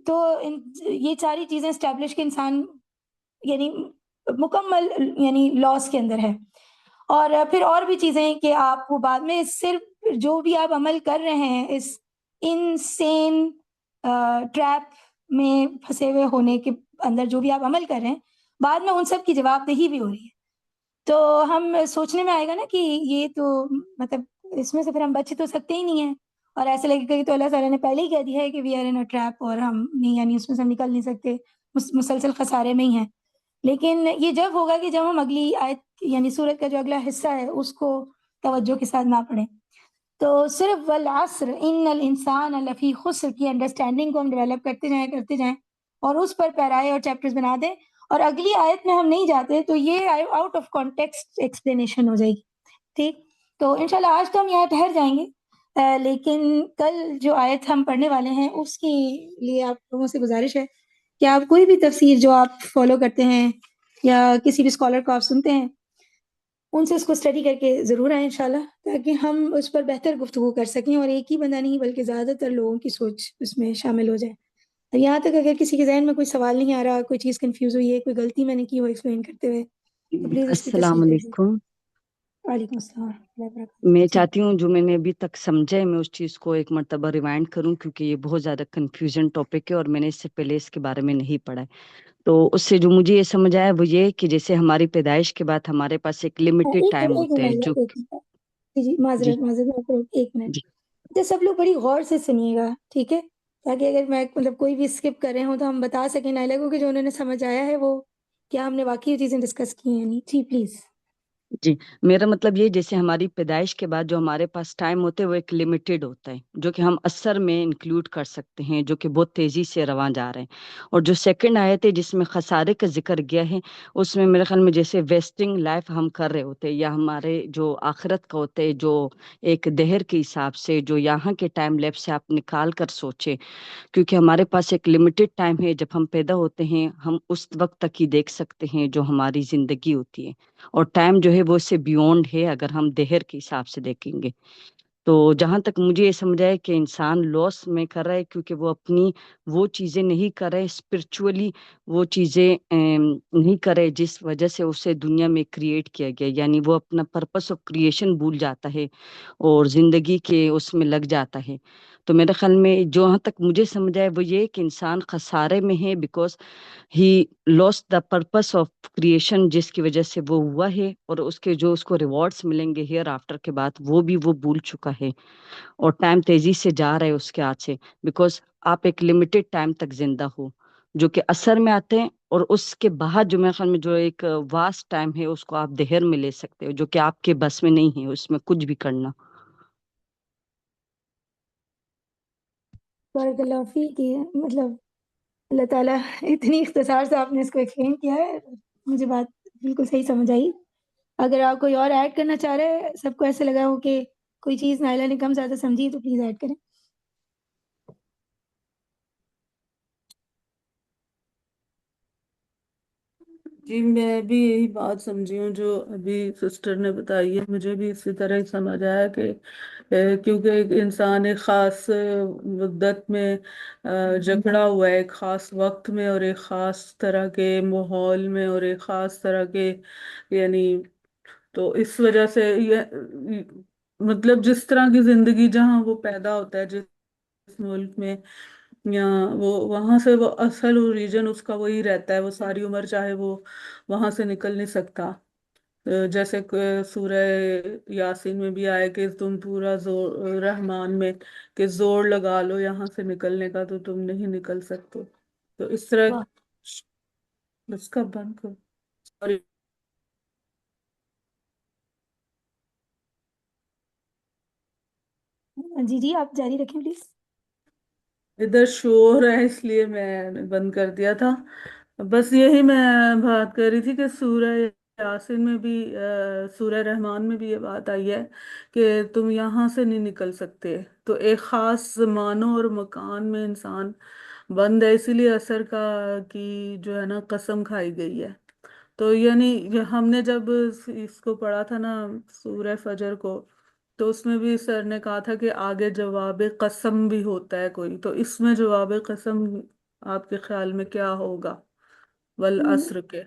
تو یہ ساری چیزیں اسٹیبلش کہ انسان یعنی مکمل یعنی لاس کے اندر ہے. اور پھر اور بھی چیزیں کہ آپ وہ بعد میں صرف جو بھی آپ عمل کر رہے ہیں اس انسین ٹریپ میں پھنسے ہوئے ہونے کے اندر جو بھی آپ عمل کر رہے ہیں بعد میں ان سب کی جواب دہی بھی ہو رہی ہے. تو ہم سوچنے میں آئے گا نا کہ یہ تو مطلب اس میں سے پھر ہم بچ تو سکتے ہی نہیں ہیں، اور ایسے لگے گا کہ تو اللہ تعالیٰ نے پہلے ہی کہہ دیا ہے کہ we are in a trap اور ہم نہیں یعنی اس میں سے ہم نکل نہیں سکتے، مسلسل خسارے میں ہی ہیں. لیکن یہ جب ہوگا کہ جب ہم اگلی آیت یعنی سورت کا جو اگلا حصہ ہے اس کو توجہ کے ساتھ نہ پڑھیں. تو صرف والعصر ان الانسان لفی خسر کی انڈرسٹینڈنگ کو ہم ڈیولپ کرتے جائیں اور اس پر پیرائے اور چیپٹرز بنا دیں اور اگلی آیت میں ہم نہیں جاتے تو یہ آؤٹ آف کانٹیکسٹ ایکسپلینیشن ہو جائے گی. ٹھیک، تو انشاءاللہ آج تو ہم یہاں ٹھہر جائیں گے، لیکن کل جو آیت ہم پڑھنے والے ہیں اس کے لیے آپ لوگوں سے گزارش ہے کہ آپ کوئی بھی تفسیر جو آپ فالو کرتے ہیں یا کسی بھی اسکالر کو آپ سنتے ہیں ان سے اس کو اسٹڈی کر کے ضرور آئیں انشاءاللہ، تاکہ ہم اس پر بہتر گفتگو کر سکیں اور ایک ہی بندہ نہیں بلکہ زیادہ تر لوگوں کی سوچ اس میں شامل ہو جائے. یہاں تک اگر کسی کے ذہن میں کوئی سوال نہیں آ رہا، کوئی چیز کنفیوز ہوئی ہے، کوئی غلطی میں نے کی ہو ایکسپلین کرتے ہوئے تو پلیز اس کی السلام تصحیح کیجیے. علیکم. وعلیکم السلام ورحمۃ اللہ وبرکاتہ. میں جی چاہتی ہوں جو میں نے ابھی تک سمجھا ہے میں اس چیز کو ایک مرتبہ ریوائنڈ کروں کیونکہ یہ بہت زیادہ کنفیوژن ٹاپک ہے اور میں نے اس سے پہلے اس کے بارے میں نہیں پڑھا ہے. تو اس سے جو مجھے یہ سمجھ آیا وہ یہ کہ جیسے ہماری پیدائش کے بعد ہمارے پاس ایک لمیٹڈ ٹائم ایک ہوتا ہے منٹ جو ایک منٹ جی جی جی معذرت ایک منٹ. جی تو سب لوگ بڑی غور سے سنیے گا، ٹھیک ہے، تاکہ اگر میں مطلب کوئی بھی اسکپ کر رہے ہوں تو ہم بتا سکیں نائلہ کو کہ جو انہوں نے سمجھ آیا ہے وہ کیا ہم نے واقعی چیزیں ڈسکس کی ہیں. نہیں جی پلیز. جی میرا مطلب یہ جیسے ہماری پیدائش کے بعد جو ہمارے پاس ٹائم ہوتے ہیں وہ ایک لمیٹڈ ہوتا ہے جو کہ ہم اثر میں انکلوڈ کر سکتے ہیں جو کہ بہت تیزی سے رواں جا رہے ہیں. اور جو سیکنڈ آیت ہے جس میں خسارے کا ذکر گیا ہے اس میں میرے خیال میں جیسے ویسٹنگ لائف ہم کر رہے ہوتے ہیں یا ہمارے جو آخرت کا ہوتے ہیں جو ایک دہر کے حساب سے جو یہاں کے ٹائم لیپ سے آپ نکال کر سوچے کیونکہ ہمارے پاس ایک لمیٹڈ ٹائم ہے. جب ہم پیدا ہوتے ہیں ہم اس وقت تک ہی دیکھ سکتے ہیں جو ہماری زندگی ہوتی ہے اور ٹائم جو ہے وہ اس سے بیونڈ ہے اگر ہم دہر کے حساب سے دیکھیں گے. تو جہاں تک مجھے یہ سمجھا ہے کہ انسان لاس میں کر رہا ہے کیونکہ وہ اپنی وہ چیزیں نہیں کر رہے اسپرچولی وہ چیزیں نہیں کرے جس وجہ سے اسے دنیا میں کریٹ کیا گیا یعنی وہ اپنا پرپس آف کریشن بھول جاتا ہے اور زندگی کے اس میں لگ جاتا ہے. تو میرے خیال میں جہاں تک مجھے سمجھا ہے وہ یہ کہ انسان خسارے میں ہے because he last the purpose of creation جس کی وجہ سے وہ ہوا ہے اور اس کے جو اس کو ریوارڈس ملیں گے ہیئر آفٹر کے بعد وہ بھی وہ بھول چکا ہے اور ٹائم تیزی سے جا رہا ہے اس کے ہاتھ سے بیکاز آپ ایک لمیٹڈ ٹائم تک زندہ ہو جو کہ اثر میں آتے ہیں اور اس کے بعد جو میرے خیال میں جو ایک واسٹ ٹائم ہے اس کو آپ دہر میں لے سکتے ہو جو کہ آپ کے بس میں نہیں ہے اس میں کچھ بھی کرنا. بارک اللہ فیک. مطلب اللہ تعالیٰ اتنی اختصار سے آپ نے اس کو ایکسپلین کیا ہے، مجھے بات بالکل صحیح سمجھ آئی. اگر آپ کوئی اور ایڈ کرنا چاہ رہے ہیں، سب کو ایسے لگا ہو کہ کوئی چیز نائلہ نے کم زیادہ سمجھی تو پلیز ایڈ کریں. جی میں بھی یہی بات سمجھی ہوں جو ابھی سسٹر نے بتائی ہے، مجھے بھی اسی طرح ہی سمجھ آیا کہ کیونکہ ایک انسان ایک خاص مدت میں جکڑا ہوا ہے، ایک خاص وقت میں اور ایک خاص طرح کے ماحول میں اور ایک خاص طرح کے یعنی، تو اس وجہ سے یہ مطلب جس طرح کی زندگی جہاں وہ پیدا ہوتا ہے، جس ملک میں، یا وہ وہاں سے وہ اصل اوریجن اس کا وہی رہتا ہے، وہ ساری عمر چاہے وہ وہاں سے نکل نہیں سکتا۔ جیسے کہ سورہ یاسین میں بھی آئے کہ تم پورا زور رحمان میں کہ زور لگا لو یہاں سے نکلنے کا تو تم نہیں نکل سکتے۔ تو اس طرح واہ، اس کا بند کرو، سوری جی جی آپ جاری رکھیں پلیز۔ ادھر شور ہے اس لیے میں نے بند کر دیا تھا۔ بس یہی میں بات کر رہی تھی کہ سورہ یاسین میں بھی سورہ رحمان میں بھی یہ بات آئی ہے کہ تم یہاں سے نہیں نکل سکتے، تو ایک خاص زمانوں اور مکان میں انسان بند ہے، اسی لیے اثر کا کی جو ہے نا قسم کھائی گئی ہے۔ تو یعنی ہم نے جب اس کو پڑھا تھا نا سورہ فجر کو، تو اس میں بھی سر نے کہا تھا کہ آگے جواب قسم بھی ہوتا ہے کوئی، تو اس میں جواب قسم آپ کے خیال میں کیا ہوگا والعصر کے؟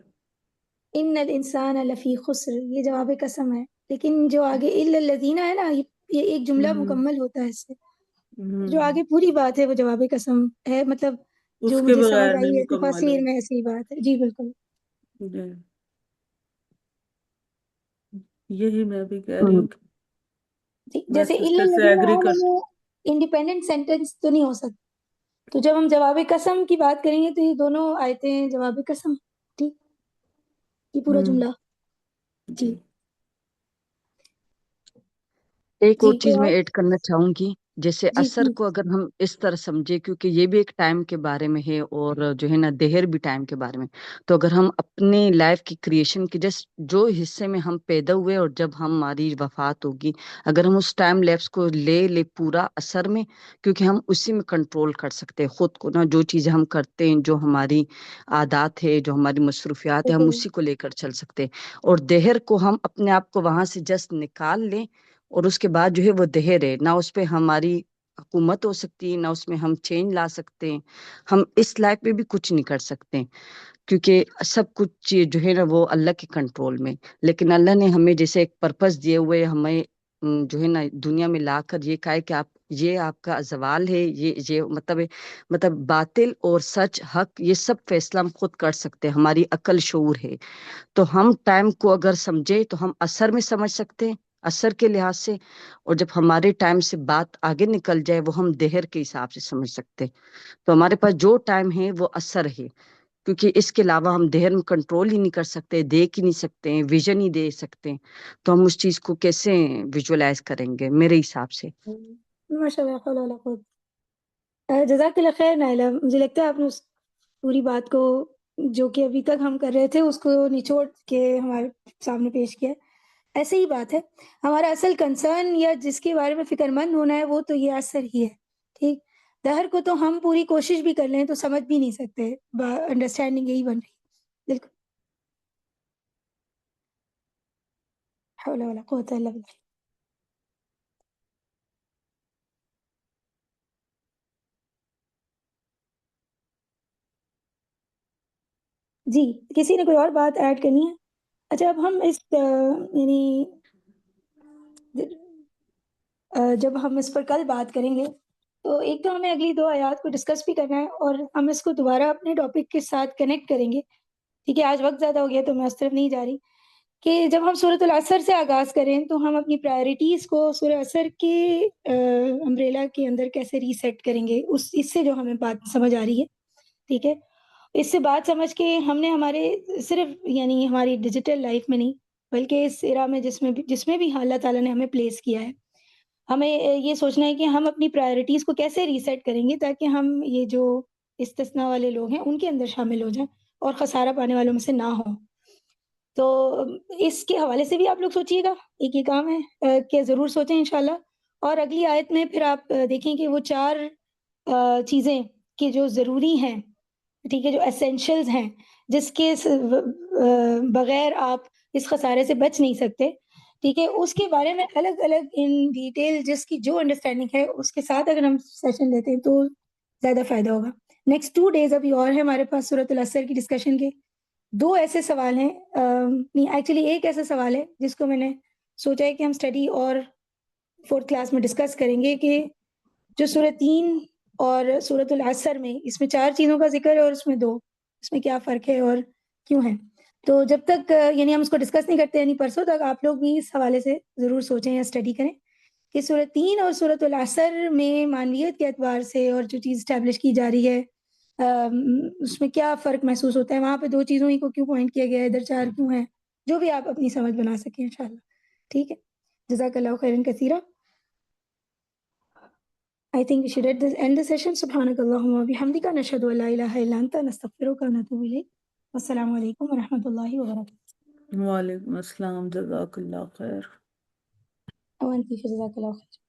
ان الانسان لفی خسر، یہ جواب قسم ہے، لیکن جو آگے الا الذین ہے نا، یہ ایک جملہ ہم، مکمل ہوتا ہے اس سے، جو ہم، آگے پوری بات ہے وہ جواب قسم ہے، مطلب اس جو کے مجھے سمجھ بغیر نہیں آئی ہے مکمل تفاسیر ہو۔ میں ایسی بات ہے۔ جی بالکل جی، یہی میں بھی کہہ رہی ہم، ہوں کہ جی، میں جیسے الا سسٹر سے الذین ایگری کر آمنوا انڈیپینڈنٹ سینٹینس تو نہیں ہو سکتا، تو جب ہم جواب قسم کی بات کریں گے تو یہ دونوں آیتیں جواب قسم، ٹھیک، یہ پورا ہوں، جملہ۔ جی جی ایک اور جی کوئی چیز میں اور؟ ایڈ کرنا چاہوں گی، جیسے جی اثر کو اگر ہم اس طرح سمجھے، کیونکہ یہ بھی ایک ٹائم کے بارے میں ہے اور جو ہے نا دہر بھی ٹائم کے بارے میں، تو اگر ہم اپنے لائف کی کریشن کی جو حصے میں ہم پیدا ہوئے اور جب ہماری وفات ہوگی، اگر ہم اس ٹائم لیپس کو لے پورا اثر میں، کیونکہ ہم اسی میں کنٹرول کر سکتے ہیں خود کو نا، جو چیزیں ہم کرتے ہیں، جو ہماری عادات ہے، جو ہماری مصروفیات ہے، ہم بالکل اسی کو لے کر چل سکتے ہیں، اور دہر کو ہم اپنے آپ کو وہاں سے جسٹ نکال لیں، اور اس کے بعد جو ہے وہ دہر ہے، نہ اس پہ ہماری حکومت ہو سکتی ہے، نہ اس میں ہم چینج لا سکتے ہیں، ہم اس لائف پہ بھی کچھ نہیں کر سکتے، کیونکہ سب کچھ جو ہے نا وہ اللہ کے کنٹرول میں۔ لیکن اللہ نے ہمیں جیسے ایک پرپس دیے ہوئے، ہمیں جو ہے نا دنیا میں لا کر یہ کہا ہے کہ یہ آپ کا زوال ہے، یہ مطلب باطل اور سچ حق یہ سب فیصلہ ہم خود کر سکتے ہیں، ہماری عقل شعور ہے، تو ہم ٹائم کو اگر سمجھے تو ہم اثر میں سمجھ سکتے ہیں، اثر کے لحاظ سے، اور جب ہمارے ٹائم سے بات آگے نکل جائے وہ ہم دہر کے حساب سے سمجھ سکتے ہیں۔ تو ہمارے پاس جو ٹائم ہے وہ اثر ہے، کیونکہ اس کے علاوہ ہم دہر میں کنٹرول ہی نہیں کر سکتے، دیکھ ہی نہیں سکتے، ویژن ہی دے سکتے، تو ہم اس چیز کو کیسے ویژولائز کریں گے میرے حساب سے۔ ماشاء اللہ، حول ولا قوت۔ جزاک اللہ خیر نائلہ، مجھے لگتا ہے آپ نے اس پوری بات کو جو کہ ابھی تک ہم کر رہے تھے اس کو نچوڑ کے ہمارے سامنے پیش کیا۔ ایسے ہی بات ہے، ہمارا اصل کنسرن یا جس کے بارے میں فکر مند ہونا ہے وہ تو یہ اثر ہی ہے، ٹھیک، دہر کو تو ہم پوری کوشش بھی کر لیں تو سمجھ بھی نہیں سکتے، انڈرسٹینڈنگ یہی بن رہی، بالکل، حول ولا قوت الا باللہ۔ جی کسی نے کوئی اور بات ایڈ کرنی ہے؟ اچھا، اب ہم اس یعنی جب ہم اس پر کل بات کریں گے تو ایک تو ہمیں اگلی 2 آیات کو ڈسکس بھی کرنا ہے اور ہم اس کو دوبارہ اپنے ٹاپک کے ساتھ کنیکٹ کریں گے، ٹھیک ہے، آج وقت زیادہ ہو گیا تو میں اس طرف نہیں جا رہی، کہ جب ہم سورۃ العصر سے آغاز کریں تو ہم اپنی پرائرٹیز کو سورہ عصر کے امبریلا کے اندر کیسے ریسیٹ کریں گے، اس سے جو ہمیں بات سمجھ آ رہی ہے، ٹھیک ہے، اس سے بات سمجھ کے ہم نے ہمارے صرف یعنی ہماری ڈیجیٹل لائف میں نہیں بلکہ اس ایرا میں جس میں بھی اللہ تعالیٰ نے ہمیں پلیس کیا ہے، ہمیں یہ سوچنا ہے کہ ہم اپنی پرائرٹیز کو کیسے ریسیٹ کریں گے تاکہ ہم یہ جو استثناء والے لوگ ہیں ان کے اندر شامل ہو جائیں اور خسارہ پانے والوں میں سے نہ ہوں۔ تو اس کے حوالے سے بھی آپ لوگ سوچیے گا، ایک یہ کام ہے کہ ضرور سوچیں انشاءاللہ، اور اگلی آیت میں پھر آپ دیکھیں کہ وہ 4 چیزیں کہ جو ضروری ہیں، ٹھیک ہے، جو ایسینشلز ہیں جس کے بغیر آپ اس خسارے سے بچ نہیں سکتے. ٹھیک ہے, اس کے بارے میں الگ الگ ان ڈیٹیل جس کی جو انڈرسٹینڈنگ ہے اس کے ساتھ اگر ہم سیشن لیتے ہیں تو زیادہ فائدہ ہوگا. نیکسٹ 2 days ابھی اور ہے ہمارے پاس سورۃ العصر کی ڈسکشن کے. 2 ایسے سوال ہیں, نہیں ایکچولی ایک ایسا سوال ہے جس کو میں نے سوچا ہے کہ ہم اسٹڈی اور 4th کلاس میں ڈسکس کریں گے کہ جو سورۃ 3 اور سورۃ العصر میں اس میں 4 چیزوں کا ذکر ہے اور اس میں 2, اس میں کیا فرق ہے اور کیوں ہے. تو جب تک یعنی ہم اس کو ڈسکس نہیں کرتے یعنی پرسوں تک آپ لوگ بھی اس حوالے سے ضرور سوچیں یا اسٹڈی کریں کہ سورۃ 3 اور سورۃ العصر میں معنویت کے اعتبار سے اور جو چیز اسٹیبلش کی جا رہی ہے اس میں کیا فرق محسوس ہوتا ہے. وہاں پہ 2 چیزوں ہی کو کیوں پوائنٹ کیا گیا ہے, ادھر 4 کیوں ہیں, جو بھی آپ اپنی سمجھ بنا سکیں انشاءاللہ. ٹھیک ہے, جزاک اللہ خیرا کثیرا. I think we should end the session. سبحانک اللہم و بحمدک نشہد ان لا الہ الا انت نستغفرک و نتوب الیک. السلام علیکم و رحمۃ اللہ وبرکاتہ. وعلیکم السلام، جزاک اللہ خیر. وانتی جزاک اللہ خیر.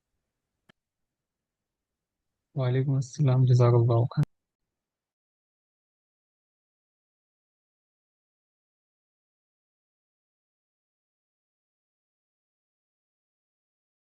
وعلیکم السلام، جزاک اللہ خیر.